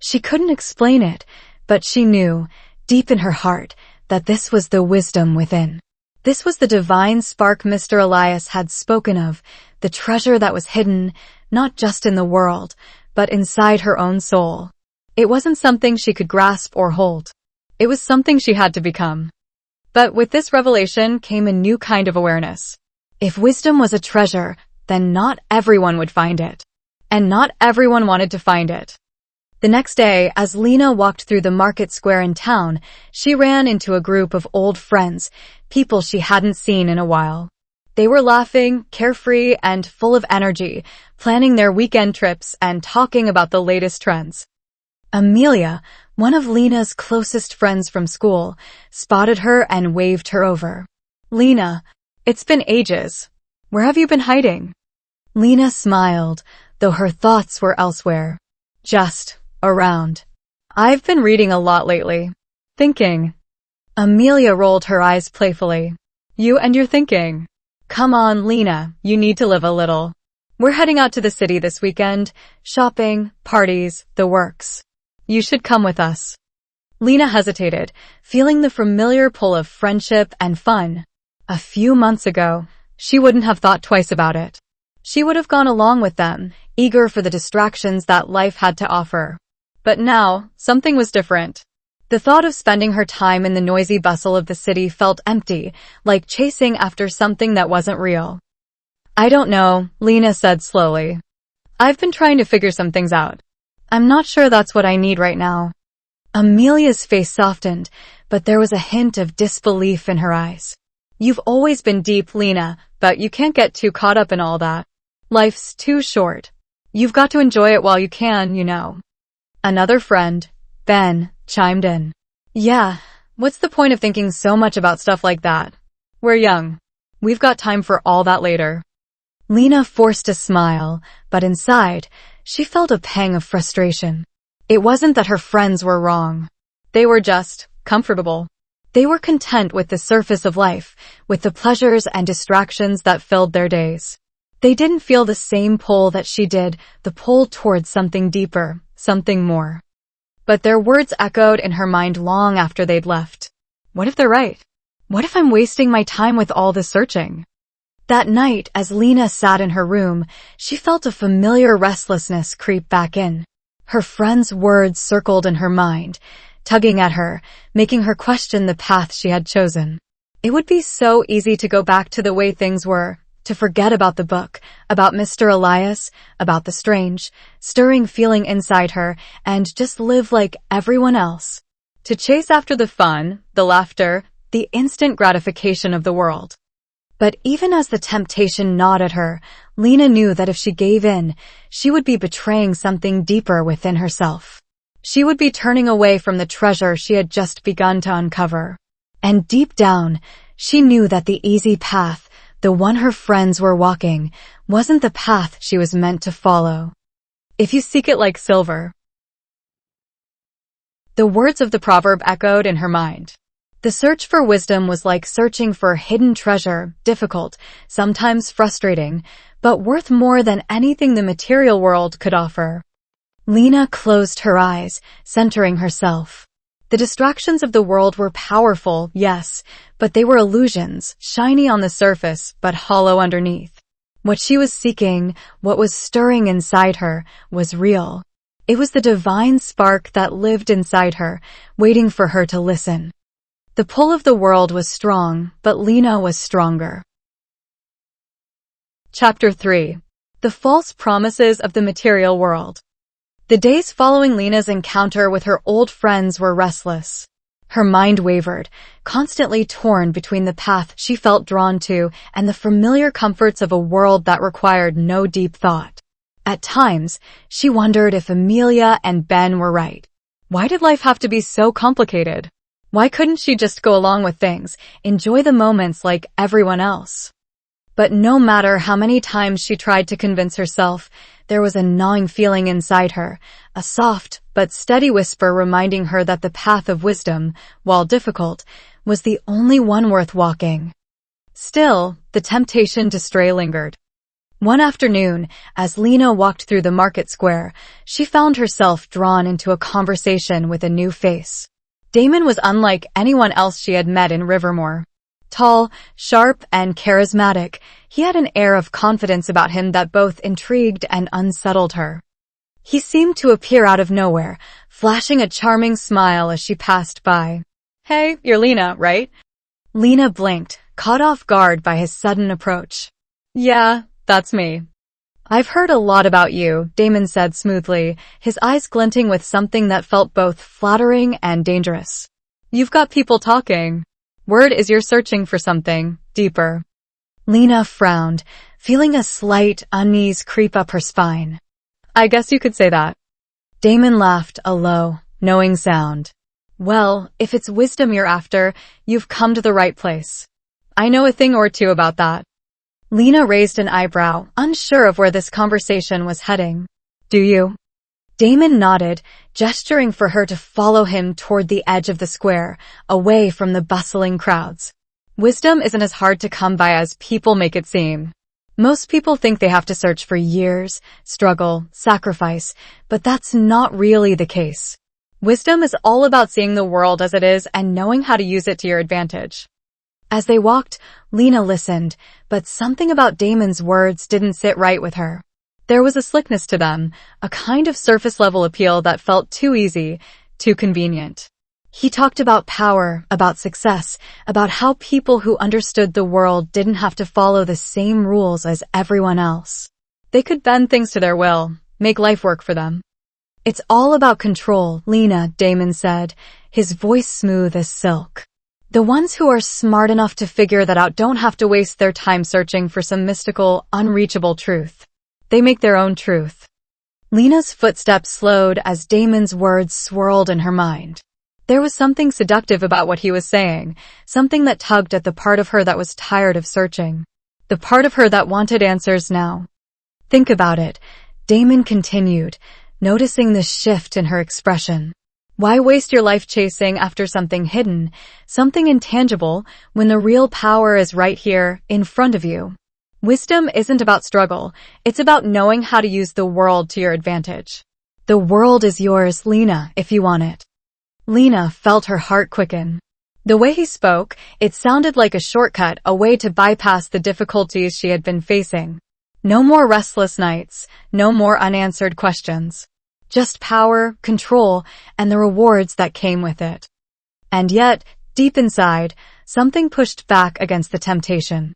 She couldn't explain it, but she knew, deep in her heart, that this was the wisdom within. This was the divine spark Mr. Elias had spoken of, the treasure that was hidden, not just in the world, but inside her own soul. It wasn't something she could grasp or hold. It was something she had to become. But with this revelation came a new kind of awareness. If wisdom was a treasure, then not everyone would find it. And not everyone wanted to find it. The next day, as Lena walked through the market square in town, she ran into a group of old friends, people she hadn't seen in a while. They were laughing, carefree, and full of energy, planning their weekend trips and talking about the latest trends. Amelia, one of Lena's closest friends from school, spotted her and waved her over. "Lena, it's been ages. Where have you been hiding?" Lena smiled, though her thoughts were elsewhere. "Just around. I've been reading a lot lately. Thinking." Amelia rolled her eyes playfully. "You and your thinking. Come on, Lena, you need to live a little. We're heading out to the city this weekend. Shopping, parties, the works. You should come with us." Lena hesitated, feeling the familiar pull of friendship and fun. A few months ago, she wouldn't have thought twice about it. She would have gone along with them, eager for the distractions that life had to offer. But now, something was different. The thought of spending her time in the noisy bustle of the city felt empty, like chasing after something that wasn't real. "I don't know," Lena said slowly. "I've been trying to figure some things out. I'm not sure that's what I need right now." Amelia's face softened, but there was a hint of disbelief in her eyes. "You've always been deep, Lena, but you can't get too caught up in all that. Life's too short. You've got to enjoy it while you can, you know." Another friend, Ben, chimed in. "Yeah, what's the point of thinking so much about stuff like that? We're young. We've got time for all that later." Lena forced a smile, but inside, she felt a pang of frustration. It wasn't that her friends were wrong. They were just comfortable. They were content with the surface of life, with the pleasures and distractions that filled their days. They didn't feel the same pull that she did, the pull towards something deeper, something more. But their words echoed in her mind long after they'd left. What if they're right? What if I'm wasting my time with all this searching? That night, as Lena sat in her room, she felt a familiar restlessness creep back in. Her friend's words circled in her mind, tugging at her, making her question the path she had chosen. It would be so easy to go back to the way things were, to forget about the book, about Mr. Elias, about the strange, stirring feeling inside her, and just live like everyone else. To chase after the fun, the laughter, the instant gratification of the world. But even as the temptation gnawed at her, Lena knew that if she gave in, she would be betraying something deeper within herself. She would be turning away from the treasure she had just begun to uncover. And deep down, she knew that the easy path, the one her friends were walking, wasn't the path she was meant to follow. If you seek it like silver. The words of the proverb echoed in her mind. The search for wisdom was like searching for hidden treasure, difficult, sometimes frustrating, but worth more than anything the material world could offer. Lena closed her eyes, centering herself. The distractions of the world were powerful, yes, but they were illusions, shiny on the surface, but hollow underneath. What she was seeking, what was stirring inside her, was real. It was the divine spark that lived inside her, waiting for her to listen. The pull of the world was strong, but Lena was stronger. Chapter 3. The False Promises of the Material World. The days following Lena's encounter with her old friends were restless. Her mind wavered, constantly torn between the path she felt drawn to and the familiar comforts of a world that required no deep thought. At times, she wondered if Amelia and Ben were right. Why did life have to be so complicated? Why couldn't she just go along with things, enjoy the moments like everyone else? But no matter how many times she tried to convince herself, there was a gnawing feeling inside her, a soft but steady whisper reminding her that the path of wisdom, while difficult, was the only one worth walking. Still, the temptation to stray lingered. One afternoon, as Lena walked through the market square, she found herself drawn into a conversation with a new face. Damon was unlike anyone else she had met in Rivermore. Tall, sharp, and charismatic, he had an air of confidence about him that both intrigued and unsettled her. He seemed to appear out of nowhere, flashing a charming smile as she passed by. "Hey, you're Lena, right?" Lena blinked, caught off guard by his sudden approach. "Yeah, that's me." "I've heard a lot about you," Damon said smoothly, his eyes glinting with something that felt both flattering and dangerous. "You've got people talking. Word is you're searching for something deeper." Lena frowned, feeling a slight unease creep up her spine. I guess you could say that. Damon laughed, a low, knowing sound. Well, if it's wisdom you're after, you've come to the right place. I know a thing or two about that. Lena raised an eyebrow, unsure of where this conversation was heading. Do you? Damon nodded, gesturing for her to follow him toward the edge of the square, away from the bustling crowds. Wisdom isn't as hard to come by as people make it seem. Most people think they have to search for years, struggle, sacrifice, but that's not really the case. Wisdom is all about seeing the world as it is and knowing how to use it to your advantage. As they walked, Lena listened, but something about Damon's words didn't sit right with her. There was a slickness to them, a kind of surface-level appeal that felt too easy, too convenient. He talked about power, about success, about how people who understood the world didn't have to follow the same rules as everyone else. They could bend things to their will, make life work for them. It's all about control, Lena, Damon said, his voice smooth as silk. The ones who are smart enough to figure that out don't have to waste their time searching for some mystical, unreachable truth. They make their own truth. Lena's footsteps slowed as Damon's words swirled in her mind. There was something seductive about what he was saying, something that tugged at the part of her that was tired of searching. The part of her that wanted answers now. Think about it, Damon continued, noticing the shift in her expression. Why waste your life chasing after something hidden, something intangible, when the real power is right here, in front of you? Wisdom isn't about struggle, it's about knowing how to use the world to your advantage. The world is yours, Lena, if you want it. Lena felt her heart quicken. The way he spoke, it sounded like a shortcut, a way to bypass the difficulties she had been facing. No more restless nights, no more unanswered questions. Just power, control, and the rewards that came with it. And yet, deep inside, something pushed back against the temptation.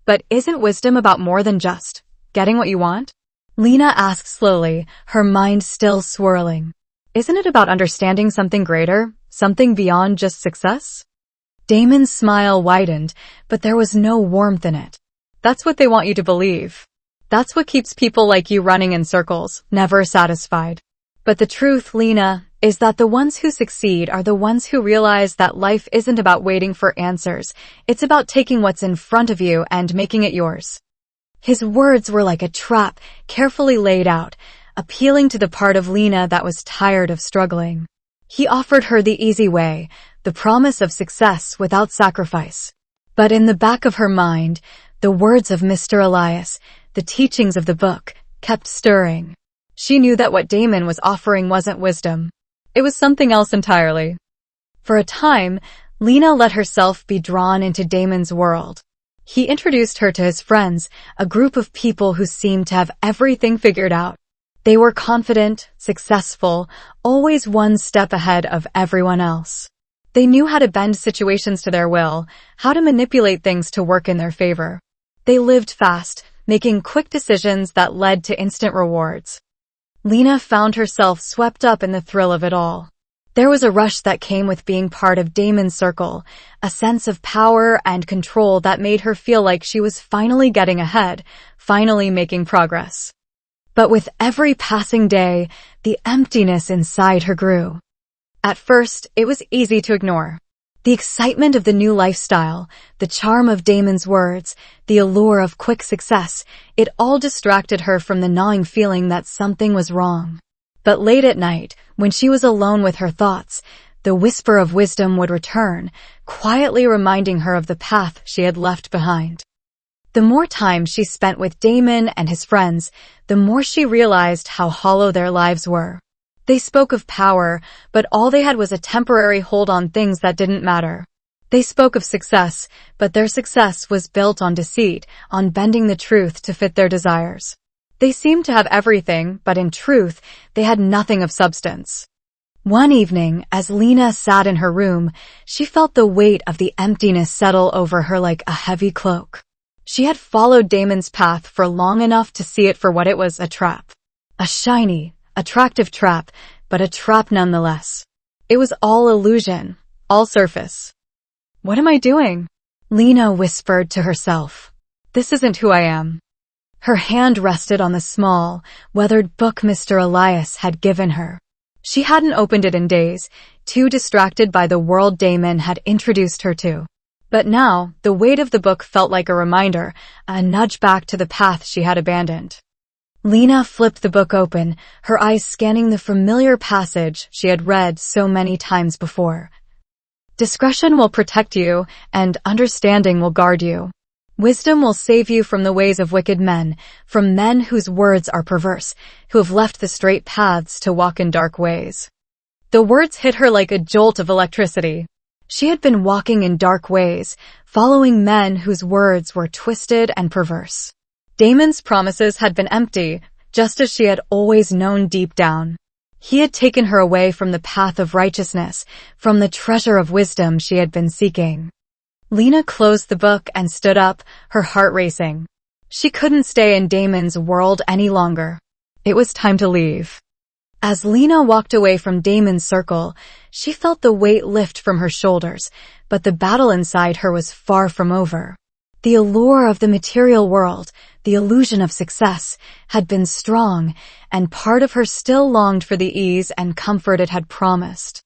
But isn't wisdom about more than just getting what you want? Lena asked slowly, her mind still swirling. Isn't it about understanding something greater, something beyond just success? Damon's smile widened, but there was no warmth in it. That's what they want you to believe. That's what keeps people like you running in circles, never satisfied. But the truth, Lena, is that the ones who succeed are the ones who realize that life isn't about waiting for answers. It's about taking what's in front of you and making it yours. His words were like a trap, carefully laid out, appealing to the part of Lena that was tired of struggling. He offered her the easy way, the promise of success without sacrifice. But in the back of her mind, the words of Mr. Elias, the teachings of the book, kept stirring. She knew that what Damon was offering wasn't wisdom. It was something else entirely. For a time, Lena let herself be drawn into Damon's world. He introduced her to his friends, a group of people who seemed to have everything figured out. They were confident, successful, always one step ahead of everyone else. They knew how to bend situations to their will, how to manipulate things to work in their favor. They lived fast, making quick decisions that led to instant rewards. Lena found herself swept up in the thrill of it all. There was a rush that came with being part of Damon's circle, a sense of power and control that made her feel like she was finally getting ahead, finally making progress. But with every passing day, the emptiness inside her grew. At first, it was easy to ignore. The excitement of the new lifestyle, the charm of Damon's words, the allure of quick success, it all distracted her from the gnawing feeling that something was wrong. But late at night, when she was alone with her thoughts, the whisper of wisdom would return, quietly reminding her of the path she had left behind. The more time she spent with Damon and his friends, the more she realized how hollow their lives were. They spoke of power, but all they had was a temporary hold on things that didn't matter. They spoke of success, but their success was built on deceit, on bending the truth to fit their desires. They seemed to have everything, but in truth, they had nothing of substance. One evening, as Lena sat in her room, she felt the weight of the emptiness settle over her like a heavy cloak. She had followed Damon's path for long enough to see it for what it was, a trap. A shiny, attractive trap, but a trap nonetheless. It was all illusion, all surface. What am I doing? Lena whispered to herself. This isn't who I am. Her hand rested on the small, weathered book Mr. Elias had given her. She hadn't opened it in days, too distracted by the world Damon had introduced her to. But now, the weight of the book felt like a reminder, a nudge back to the path she had abandoned. Lena flipped the book open, her eyes scanning the familiar passage she had read so many times before. Discretion will protect you, and understanding will guard you. Wisdom will save you from the ways of wicked men, from men whose words are perverse, who have left the straight paths to walk in dark ways. The words hit her like a jolt of electricity. She had been walking in dark ways, following men whose words were twisted and perverse. Damon's promises had been empty, just as she had always known deep down. He had taken her away from the path of righteousness, from the treasure of wisdom she had been seeking. Lena closed the book and stood up, her heart racing. She couldn't stay in Damon's world any longer. It was time to leave. As Lena walked away from Damon's circle, she felt the weight lift from her shoulders, but the battle inside her was far from over. The allure of the material world, the illusion of success, had been strong, and part of her still longed for the ease and comfort it had promised.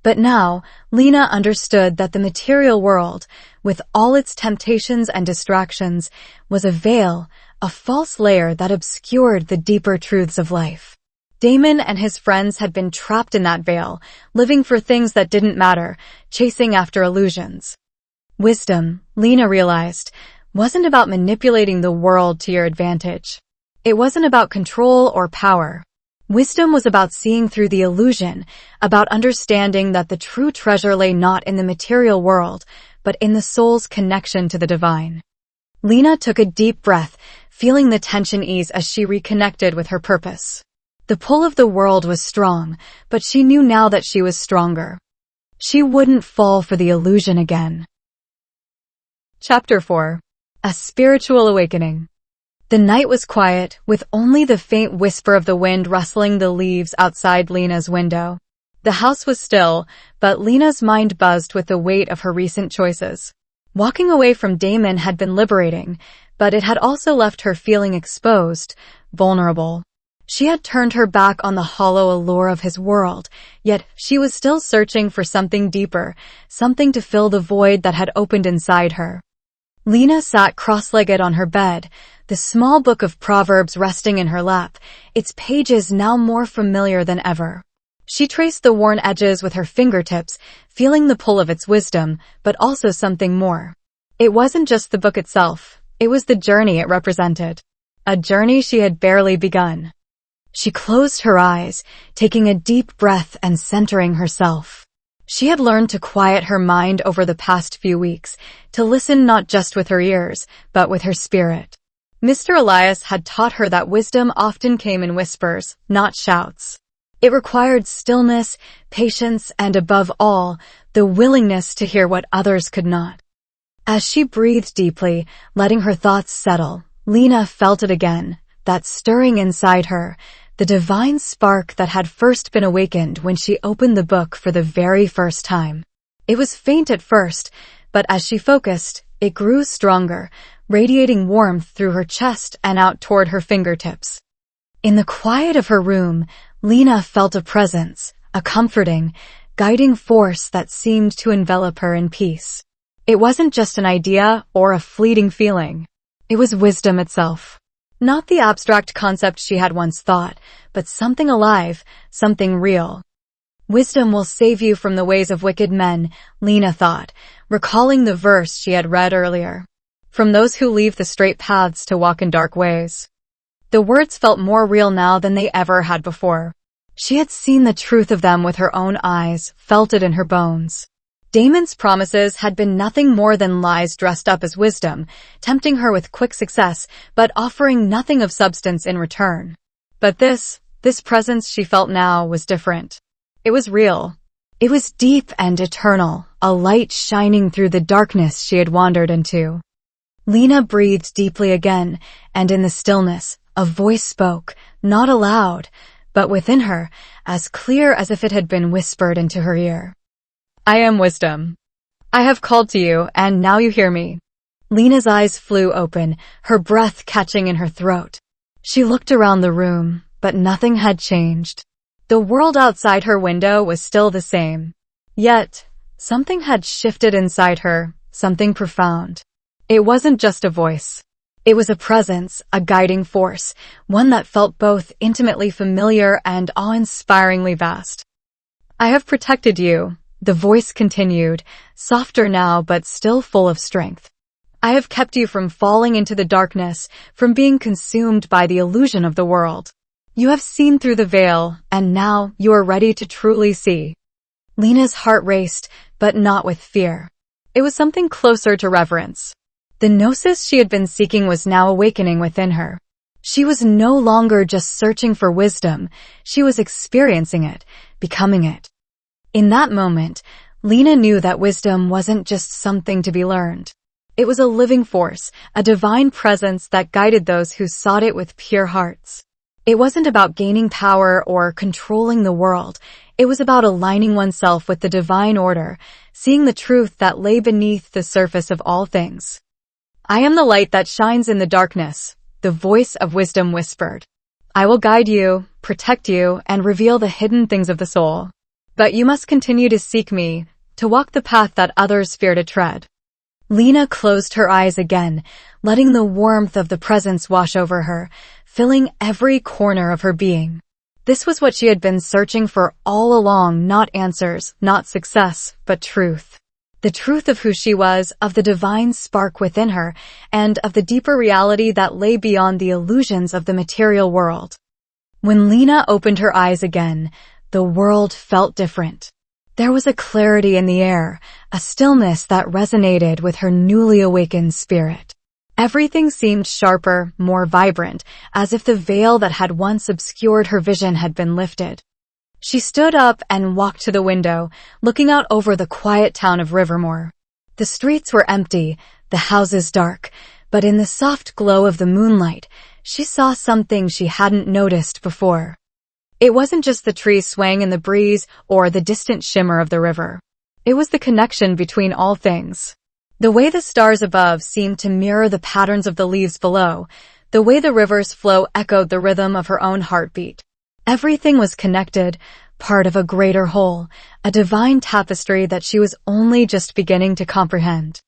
But now, Lena understood that the material world, with all its temptations and distractions, was a veil, a false layer that obscured the deeper truths of life. Damon and his friends had been trapped in that veil, living for things that didn't matter, chasing after illusions. Wisdom, Lena realized, wasn't about manipulating the world to your advantage. It wasn't about control or power. Wisdom was about seeing through the illusion, about understanding that the true treasure lay not in the material world, but in the soul's connection to the divine. Lena took a deep breath, feeling the tension ease as she reconnected with her purpose. The pull of the world was strong, but she knew now that she was stronger. She wouldn't fall for the illusion again. Chapter 4. A Spiritual Awakening. The night was quiet, with only the faint whisper of the wind rustling the leaves outside Lena's window. The house was still, but Lena's mind buzzed with the weight of her recent choices. Walking away from Damon had been liberating, but it had also left her feeling exposed, vulnerable. She had turned her back on the hollow allure of his world, yet she was still searching for something deeper, something to fill the void that had opened inside her. Lena sat cross-legged on her bed, the small book of Proverbs resting in her lap, its pages now more familiar than ever. She traced the worn edges with her fingertips, feeling the pull of its wisdom, but also something more. It wasn't just the book itself, it was the journey it represented. A journey she had barely begun. She closed her eyes, taking a deep breath and centering herself. She had learned to quiet her mind over the past few weeks, to listen not just with her ears, but with her spirit. Mr. Elias had taught her that wisdom often came in whispers, not shouts. It required stillness, patience, and above all, the willingness to hear what others could not. As she breathed deeply, letting her thoughts settle, Lena felt it again, that stirring inside her, the divine spark that had first been awakened when she opened the book for the very first time. It was faint at first, but as she focused, it grew stronger, radiating warmth through her chest and out toward her fingertips. In the quiet of her room, Lena felt a presence, a comforting, guiding force that seemed to envelop her in peace. It wasn't just an idea or a fleeting feeling. It was wisdom itself. Not the abstract concept she had once thought, but something alive, something real. Wisdom will save you from the ways of wicked men, Lena thought, recalling the verse she had read earlier. From those who leave the straight paths to walk in dark ways. The words felt more real now than they ever had before. She had seen the truth of them with her own eyes, felt it in her bones. Damon's promises had been nothing more than lies dressed up as wisdom, tempting her with quick success, but offering nothing of substance in return. But this presence she felt now was different. It was real. It was deep and eternal, a light shining through the darkness she had wandered into. Lena breathed deeply again, and in the stillness, a voice spoke, not aloud, but within her, as clear as if it had been whispered into her ear. I am wisdom. I have called to you, and now you hear me. Lena's eyes flew open, her breath catching in her throat. She looked around the room, but nothing had changed. The world outside her window was still the same. Yet, something had shifted inside her, something profound. It wasn't just a voice. It was a presence, a guiding force, one that felt both intimately familiar and awe-inspiringly vast. "I have protected you," the voice continued, softer now but still full of strength. "I have kept you from falling into the darkness, from being consumed by the illusion of the world. You have seen through the veil, and now you are ready to truly see." Lena's heart raced, but not with fear. It was something closer to reverence. The gnosis she had been seeking was now awakening within her. She was no longer just searching for wisdom, she was experiencing it, becoming it. In that moment, Lena knew that wisdom wasn't just something to be learned. It was a living force, a divine presence that guided those who sought it with pure hearts. It wasn't about gaining power or controlling the world. It was about aligning oneself with the divine order, seeing the truth that lay beneath the surface of all things. "I am the light that shines in the darkness," the voice of wisdom whispered. "I will guide you, protect you, and reveal the hidden things of the soul. But you must continue to seek me, to walk the path that others fear to tread." Lena closed her eyes again, letting the warmth of the presence wash over her, filling every corner of her being. This was what she had been searching for all along, not answers, not success, but truth. The truth of who she was, of the divine spark within her, and of the deeper reality that lay beyond the illusions of the material world. When Lena opened her eyes again, the world felt different. There was a clarity in the air, a stillness that resonated with her newly awakened spirit. Everything seemed sharper, more vibrant, as if the veil that had once obscured her vision had been lifted. She stood up and walked to the window, looking out over the quiet town of Rivermore. The streets were empty, the houses dark, but in the soft glow of the moonlight, she saw something she hadn't noticed before. It wasn't just the trees swaying in the breeze or the distant shimmer of the river. It was the connection between all things. The way the stars above seemed to mirror the patterns of the leaves below, the way the river's flow echoed the rhythm of her own heartbeat. Everything was connected, part of a greater whole, a divine tapestry that she was only just beginning to comprehend.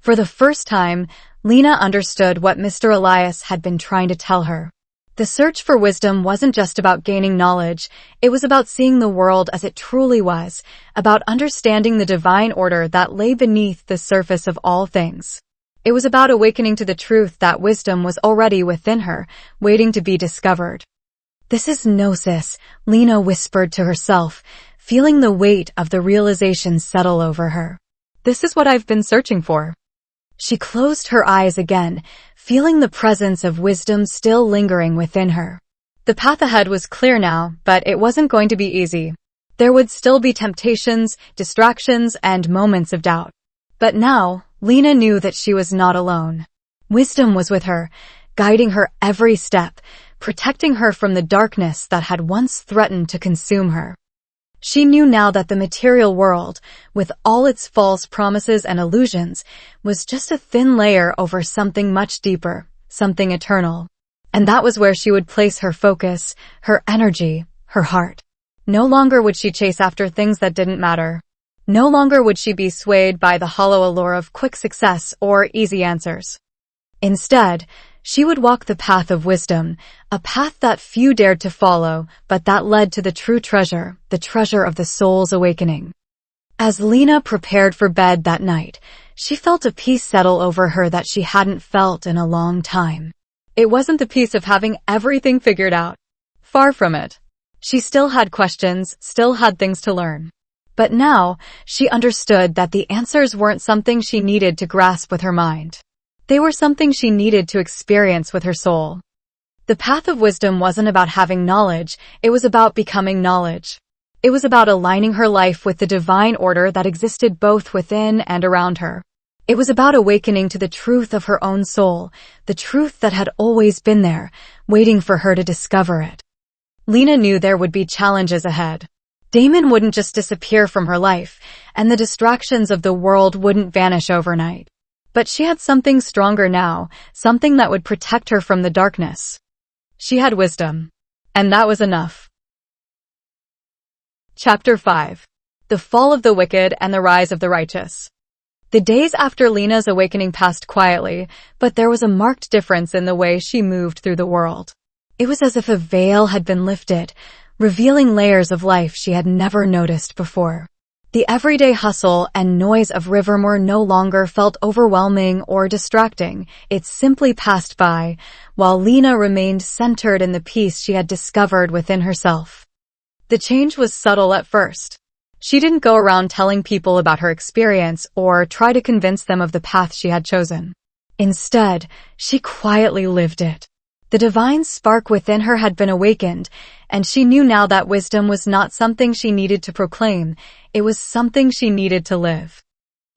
For the first time, Lena understood what Mr. Elias had been trying to tell her. The search for wisdom wasn't just about gaining knowledge, it was about seeing the world as it truly was, about understanding the divine order that lay beneath the surface of all things. It was about awakening to the truth that wisdom was already within her, waiting to be discovered. "This is Gnosis," Lena whispered to herself, feeling the weight of the realization settle over her. "This is what I've been searching for." She closed her eyes again, feeling the presence of wisdom still lingering within her. The path ahead was clear now, but it wasn't going to be easy. There would still be temptations, distractions, and moments of doubt. But now, Lena knew that she was not alone. Wisdom was with her, guiding her every step, protecting her from the darkness that had once threatened to consume her. She knew now that the material world, with all its false promises and illusions, was just a thin layer over something much deeper, something eternal. And that was where she would place her focus, her energy, her heart. No longer would she chase after things that didn't matter. No longer would she be swayed by the hollow allure of quick success or easy answers. Instead, she would walk the path of wisdom, a path that few dared to follow, but that led to the true treasure, the treasure of the soul's awakening. As Lena prepared for bed that night, she felt a peace settle over her that she hadn't felt in a long time. It wasn't the peace of having everything figured out. Far from it. She still had questions, still had things to learn. But now, she understood that the answers weren't something she needed to grasp with her mind. They were something she needed to experience with her soul. The path of wisdom wasn't about having knowledge, it was about becoming knowledge. It was about aligning her life with the divine order that existed both within and around her. It was about awakening to the truth of her own soul, the truth that had always been there, waiting for her to discover it. Lena knew there would be challenges ahead. Damon wouldn't just disappear from her life, and the distractions of the world wouldn't vanish overnight. But she had something stronger now, something that would protect her from the darkness. She had wisdom. And that was enough. Chapter 5. The Fall of the Wicked and the Rise of the Righteous. The days after Lena's awakening passed quietly, but there was a marked difference in the way she moved through the world. It was as if a veil had been lifted, revealing layers of life she had never noticed before. The everyday hustle and noise of Rivermore no longer felt overwhelming or distracting. It simply passed by, while Lena remained centered in the peace she had discovered within herself. The change was subtle at first. She didn't go around telling people about her experience or try to convince them of the path she had chosen. Instead, she quietly lived it. The divine spark within her had been awakened, and she knew now that wisdom was not something she needed to proclaim, it was something she needed to live.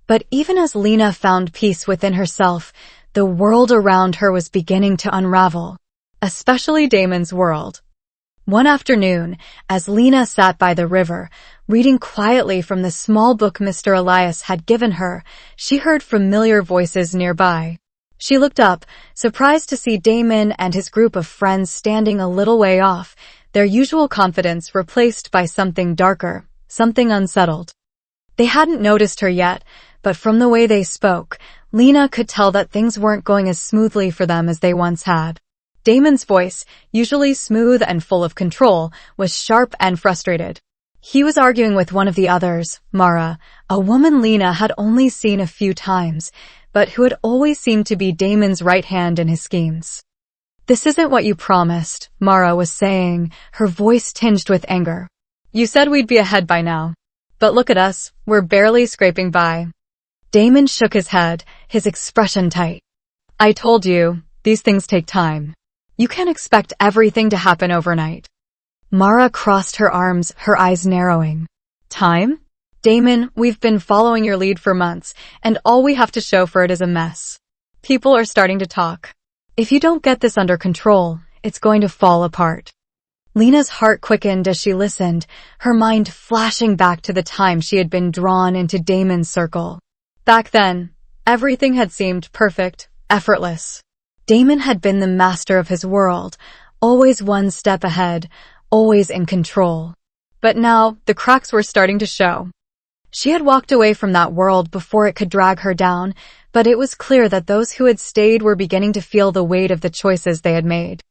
But even as Lena found peace within herself, the world around her was beginning to unravel, especially Damon's world. One afternoon, as Lena sat by the river, reading quietly from the small book Mr. Elias had given her, she heard familiar voices nearby. She looked up, surprised to see Damon and his group of friends standing a little way off, their usual confidence replaced by something darker, something unsettled. They hadn't noticed her yet, but from the way they spoke, Lena could tell that things weren't going as smoothly for them as they once had. Damon's voice, usually smooth and full of control, was sharp and frustrated. He was arguing with one of the others, Mara, a woman Lena had only seen a few times, but who had always seemed to be Damon's right hand in his schemes. "This isn't what you promised," Mara was saying, her voice tinged with anger. "You said we'd be ahead by now. But look at us, we're barely scraping by." Damon shook his head, his expression tight. "I told you, these things take time. You can't expect everything to happen overnight." Mara crossed her arms, her eyes narrowing. "Time? Damon, we've been following your lead for months, and all we have to show for it is a mess. People are starting to talk. If you don't get this under control, it's going to fall apart." Lena's heart quickened as she listened, her mind flashing back to the time she had been drawn into Damon's circle. Back then, everything had seemed perfect, effortless. Damon had been the master of his world, always one step ahead, always in control. But now, the cracks were starting to show. She had walked away from that world before it could drag her down, but it was clear that those who had stayed were beginning to feel the weight of the choices they had made.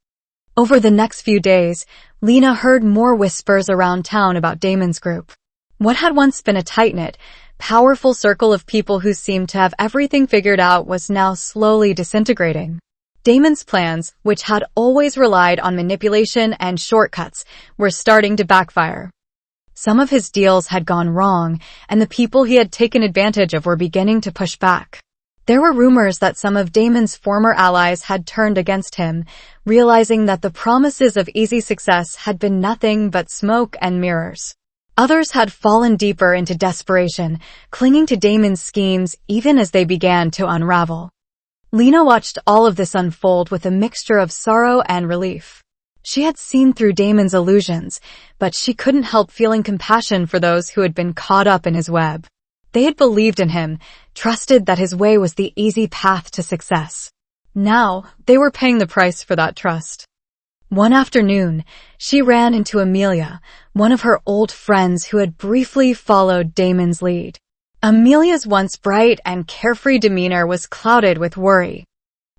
Over the next few days, Lena heard more whispers around town about Damon's group. What had once been a tight-knit, powerful circle of people who seemed to have everything figured out was now slowly disintegrating. Damon's plans, which had always relied on manipulation and shortcuts, were starting to backfire. Some of his deals had gone wrong, and the people he had taken advantage of were beginning to push back. There were rumors that some of Damon's former allies had turned against him, realizing that the promises of easy success had been nothing but smoke and mirrors. Others had fallen deeper into desperation, clinging to Damon's schemes even as they began to unravel. Lena watched all of this unfold with a mixture of sorrow and relief. She had seen through Damon's illusions, but she couldn't help feeling compassion for those who had been caught up in his web. They had believed in him, trusted that his way was the easy path to success. Now, they were paying the price for that trust. One afternoon, she ran into Amelia, one of her old friends who had briefly followed Damon's lead. Amelia's once bright and carefree demeanor was clouded with worry.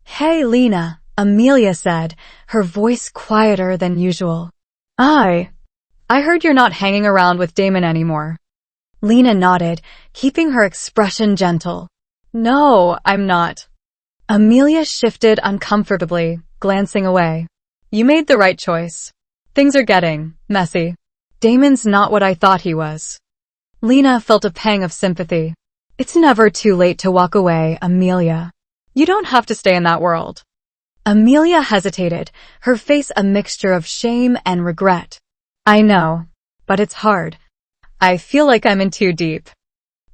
"Hey, Lena," Amelia said, her voice quieter than usual. I heard you're not hanging around with Damon anymore." Lena nodded, keeping her expression gentle. "No, I'm not." Amelia shifted uncomfortably, glancing away. "You made the right choice. Things are getting messy. Damon's not what I thought he was." Lena felt a pang of sympathy. "It's never too late to walk away, Amelia. You don't have to stay in that world." Amelia hesitated, her face a mixture of shame and regret. "I know, but it's hard. I feel like I'm in too deep."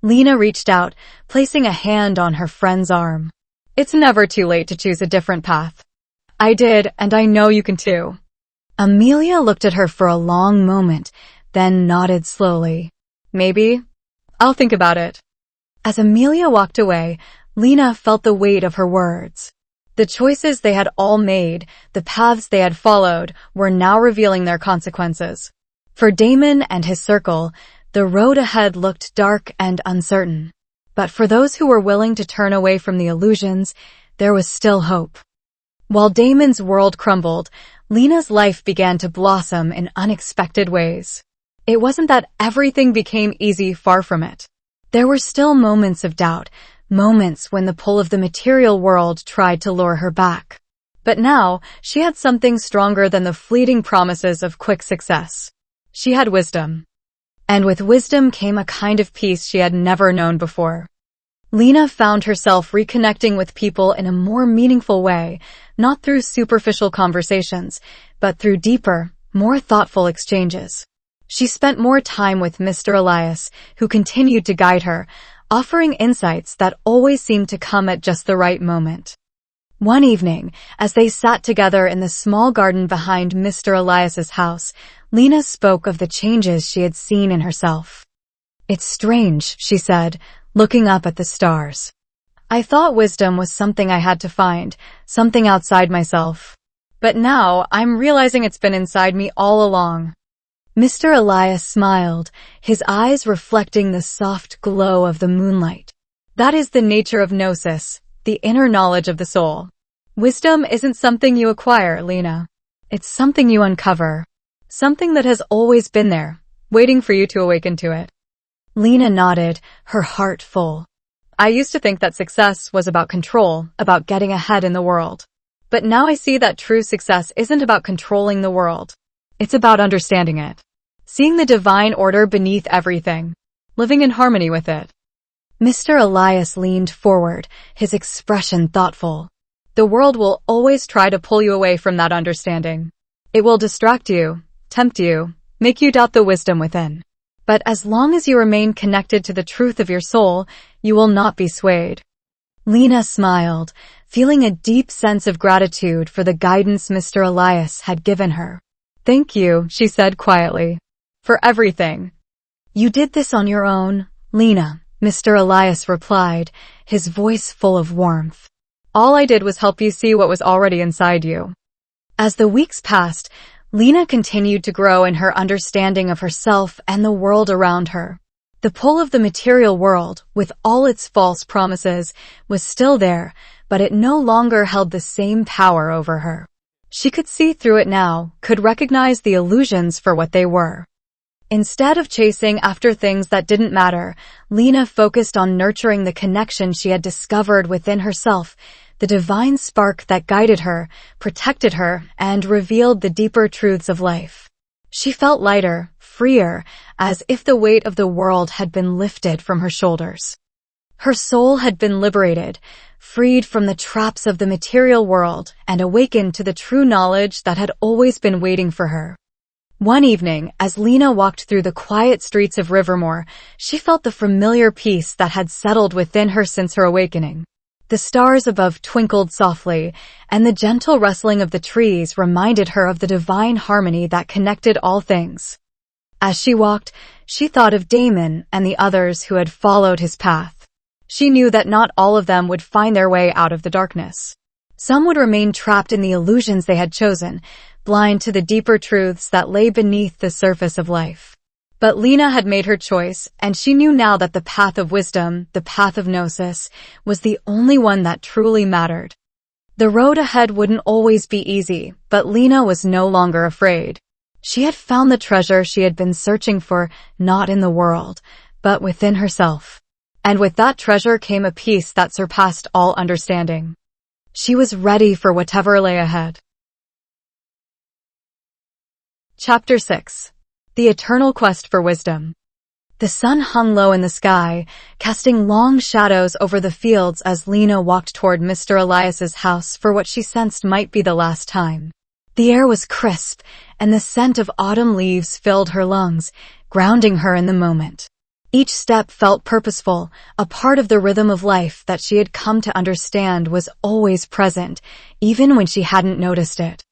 Lena reached out, placing a hand on her friend's arm. "It's never too late to choose a different path. I did, and I know you can too." Amelia looked at her for a long moment, then nodded slowly. "Maybe. I'll think about it." As Amelia walked away, Lena felt the weight of her words. The choices they had all made, the paths they had followed, were now revealing their consequences. For Damon and his circle, the road ahead looked dark and uncertain. But for those who were willing to turn away from the illusions, there was still hope. While Damon's world crumbled, Lena's life began to blossom in unexpected ways. It wasn't that everything became easy, far from it. There were still moments of doubt, moments when the pull of the material world tried to lure her back. But now, she had something stronger than the fleeting promises of quick success. She had wisdom. And with wisdom came a kind of peace she had never known before. Lena found herself reconnecting with people in a more meaningful way, not through superficial conversations, but through deeper, more thoughtful exchanges. She spent more time with Mr. Elias, who continued to guide her, offering insights that always seemed to come at just the right moment. One evening, as they sat together in the small garden behind Mr. Elias's house, Lena spoke of the changes she had seen in herself. "It's strange," she said, looking up at the stars. "I thought wisdom was something I had to find, something outside myself. But now, I'm realizing it's been inside me all along." Mr. Elias smiled, his eyes reflecting the soft glow of the moonlight. "That is the nature of gnosis, the inner knowledge of the soul. Wisdom isn't something you acquire, Lena. It's something you uncover. Something that has always been there, waiting for you to awaken to it." Lena nodded, her heart full. "I used to think that success was about control, about getting ahead in the world. But now I see that true success isn't about controlling the world. It's about understanding it. Seeing the divine order beneath everything. Living in harmony with it." Mr. Elias leaned forward, his expression thoughtful. "The world will always try to pull you away from that understanding. It will distract you, tempt you, make you doubt the wisdom within. But as long as you remain connected to the truth of your soul, you will not be swayed." Lena smiled, feeling a deep sense of gratitude for the guidance Mr. Elias had given her. "Thank you," she said quietly, "for everything." "You did this on your own, Lena," Mr. Elias replied, his voice full of warmth. "All I did was help you see what was already inside you." As the weeks passed, Lena continued to grow in her understanding of herself and the world around her. The pull of the material world, with all its false promises, was still there, but it no longer held the same power over her. She could see through it now, could recognize the illusions for what they were. Instead of chasing after things that didn't matter, Lena focused on nurturing the connection she had discovered within herself, the divine spark that guided her, protected her, and revealed the deeper truths of life. She felt lighter, freer, as if the weight of the world had been lifted from her shoulders. Her soul had been liberated, freed from the traps of the material world, and awakened to the true knowledge that had always been waiting for her. One evening, as Lena walked through the quiet streets of Rivermore, she felt the familiar peace that had settled within her since her awakening. The stars above twinkled softly, and the gentle rustling of the trees reminded her of the divine harmony that connected all things. As she walked, she thought of Damon and the others who had followed his path. She knew that not all of them would find their way out of the darkness. Some would remain trapped in the illusions they had chosen, blind to the deeper truths that lay beneath the surface of life. But Lena had made her choice, and she knew now that the path of wisdom, the path of gnosis, was the only one that truly mattered. The road ahead wouldn't always be easy, but Lena was no longer afraid. She had found the treasure she had been searching for, not in the world, but within herself. And with that treasure came a peace that surpassed all understanding. She was ready for whatever lay ahead. Chapter 6. The Eternal Quest for Wisdom. The sun hung low in the sky, casting long shadows over the fields as Lena walked toward Mr. Elias's house for what she sensed might be the last time. The air was crisp, and the scent of autumn leaves filled her lungs, grounding her in the moment. Each step felt purposeful, a part of the rhythm of life that she had come to understand was always present, even when she hadn't noticed it.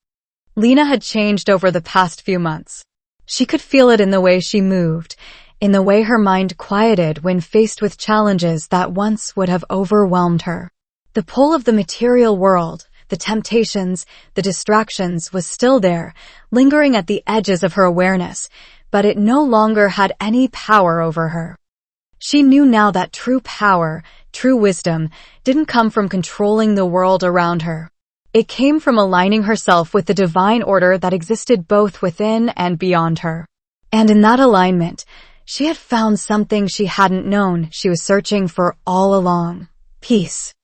Lena had changed over the past few months. She could feel it in the way she moved, in the way her mind quieted when faced with challenges that once would have overwhelmed her. The pull of the material world, the temptations, the distractions was still there, lingering at the edges of her awareness, but it no longer had any power over her. She knew now that true power, true wisdom, didn't come from controlling the world around her. It came from aligning herself with the divine order that existed both within and beyond her. And in that alignment, she had found something she hadn't known she was searching for all along: peace.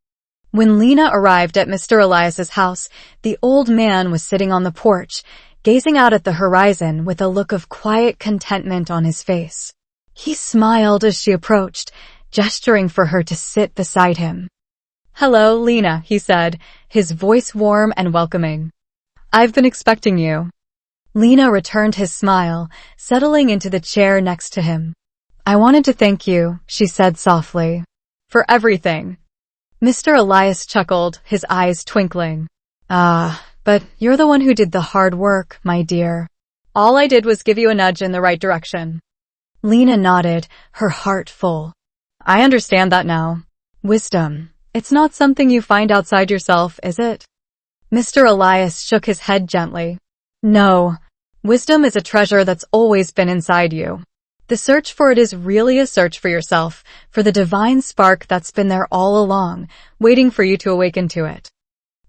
When Lena arrived at Mr. Elias's house, the old man was sitting on the porch, gazing out at the horizon with a look of quiet contentment on his face. He smiled as she approached, gesturing for her to sit beside him. "Hello, Lena," he said, his voice warm and welcoming. "I've been expecting you." Lena returned his smile, settling into the chair next to him. "I wanted to thank you," she said softly, "for everything." Mr. Elias chuckled, his eyes twinkling. But you're the one who did the hard work, my dear. All I did was give you a nudge in the right direction." Lena nodded, her heart full. "I understand that now. Wisdom. It's not something you find outside yourself, is it?" Mr. Elias shook his head gently. "No. Wisdom is a treasure that's always been inside you. The search for it is really a search for yourself, for the divine spark that's been there all along, waiting for you to awaken to it."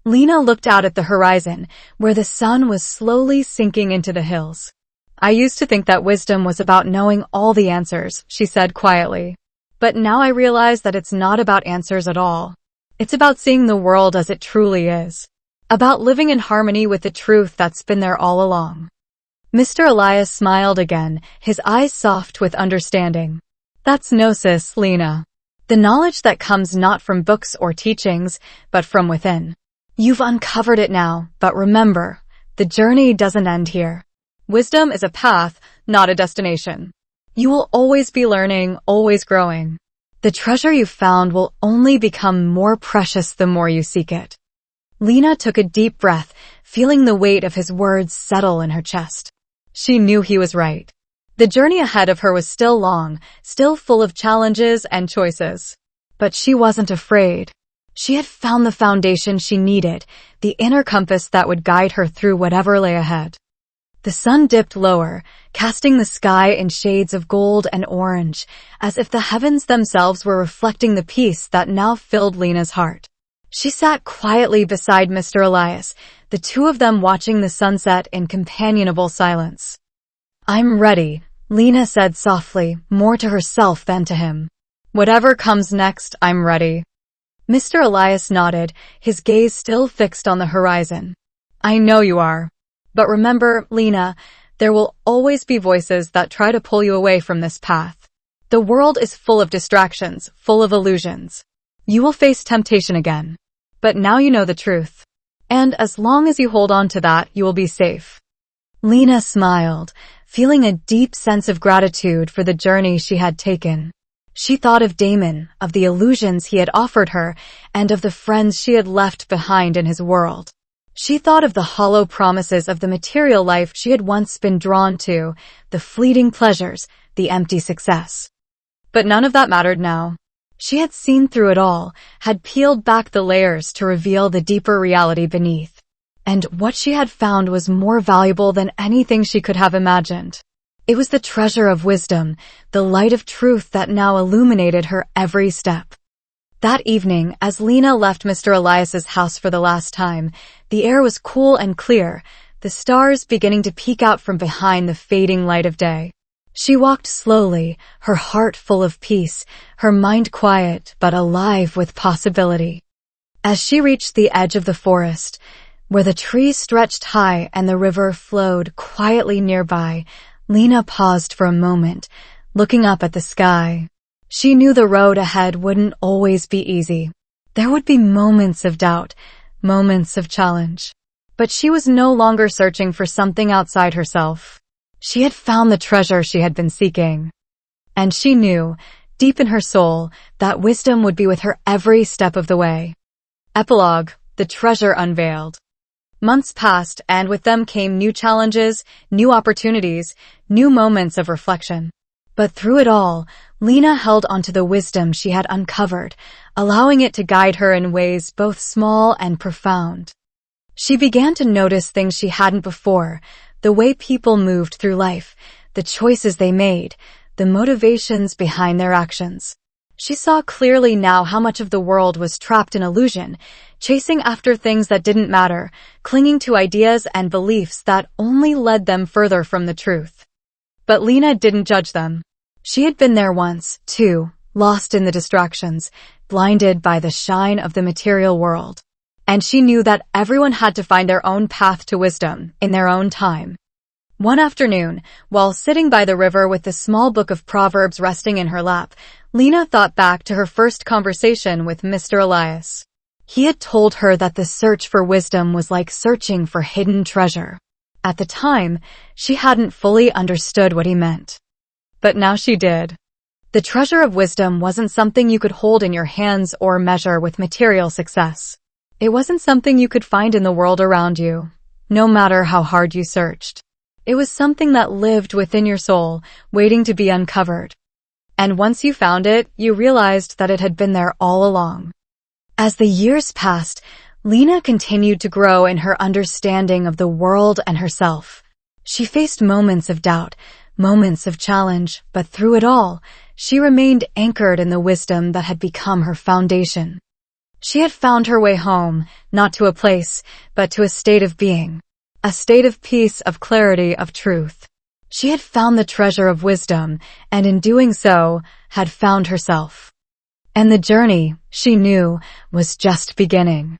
Lena looked out at the horizon, where the sun was slowly sinking into the hills. "I used to think that wisdom was about knowing all the answers," she said quietly. "But now I realize that it's not about answers at all. It's about seeing the world as it truly is. About living in harmony with the truth that's been there all along." Mr. Elias smiled again, his eyes soft with understanding. "That's Gnosis, Lena. The knowledge that comes not from books or teachings, but from within. You've uncovered it now, but remember, the journey doesn't end here. Wisdom is a path, not a destination. You will always be learning, always growing. The treasure you've found will only become more precious the more you seek it." Lena took a deep breath, feeling the weight of his words settle in her chest. She knew he was right. The journey ahead of her was still long, still full of challenges and choices. But she wasn't afraid. She had found the foundation she needed, the inner compass that would guide her through whatever lay ahead. The sun dipped lower, casting the sky in shades of gold and orange, as if the heavens themselves were reflecting the peace that now filled Lena's heart. She sat quietly beside Mr. Elias, the two of them watching the sunset in companionable silence. "I'm ready," Lena said softly, more to herself than to him. "Whatever comes next, I'm ready." Mr. Elias nodded, his gaze still fixed on the horizon. "I know you are. But remember, Lena, there will always be voices that try to pull you away from this path. The world is full of distractions, full of illusions. You will face temptation again. But now you know the truth. And as long as you hold on to that, you will be safe." Lena smiled, feeling a deep sense of gratitude for the journey she had taken. She thought of Damon, of the illusions he had offered her, and of the friends she had left behind in his world. She thought of the hollow promises of the material life she had once been drawn to, the fleeting pleasures, the empty success. But none of that mattered now. She had seen through it all, had peeled back the layers to reveal the deeper reality beneath. And what she had found was more valuable than anything she could have imagined. It was the treasure of wisdom, the light of truth that now illuminated her every step. That evening, as Lena left Mr. Elias's house for the last time, the air was cool and clear, the stars beginning to peek out from behind the fading light of day. She walked slowly, her heart full of peace, her mind quiet but alive with possibility. As she reached the edge of the forest, where the trees stretched high and the river flowed quietly nearby, Lena paused for a moment, looking up at the sky. She knew the road ahead wouldn't always be easy. There would be moments of doubt, moments of challenge. But she was no longer searching for something outside herself. She had found the treasure she had been seeking. And she knew, deep in her soul, that wisdom would be with her every step of the way. Epilogue: The treasure unveiled. Months passed, and with them came new challenges, new opportunities, new moments of reflection. But through it all, Lena held onto the wisdom she had uncovered, allowing it to guide her in ways both small and profound. She began to notice things she hadn't before, the way people moved through life, the choices they made, the motivations behind their actions. She saw clearly now how much of the world was trapped in illusion, chasing after things that didn't matter, clinging to ideas and beliefs that only led them further from the truth. But Lena didn't judge them. She had been there once, too, lost in the distractions, blinded by the shine of the material world. And she knew that everyone had to find their own path to wisdom in their own time. One afternoon, while sitting by the river with the small book of Proverbs resting in her lap, Lena thought back to her first conversation with Mr. Elias. He had told her that the search for wisdom was like searching for hidden treasure. At the time, she hadn't fully understood what he meant. But now she did. The treasure of wisdom wasn't something you could hold in your hands or measure with material success. It wasn't something you could find in the world around you, no matter how hard you searched. It was something that lived within your soul, waiting to be uncovered. And once you found it, you realized that it had been there all along. As the years passed, Lena continued to grow in her understanding of the world and herself. She faced moments of doubt, moments of challenge, but through it all, she remained anchored in the wisdom that had become her foundation. She had found her way home, not to a place, but to a state of being. A state of peace, of clarity, of truth. She had found the treasure of wisdom, and in doing so, had found herself. And the journey, she knew, was just beginning.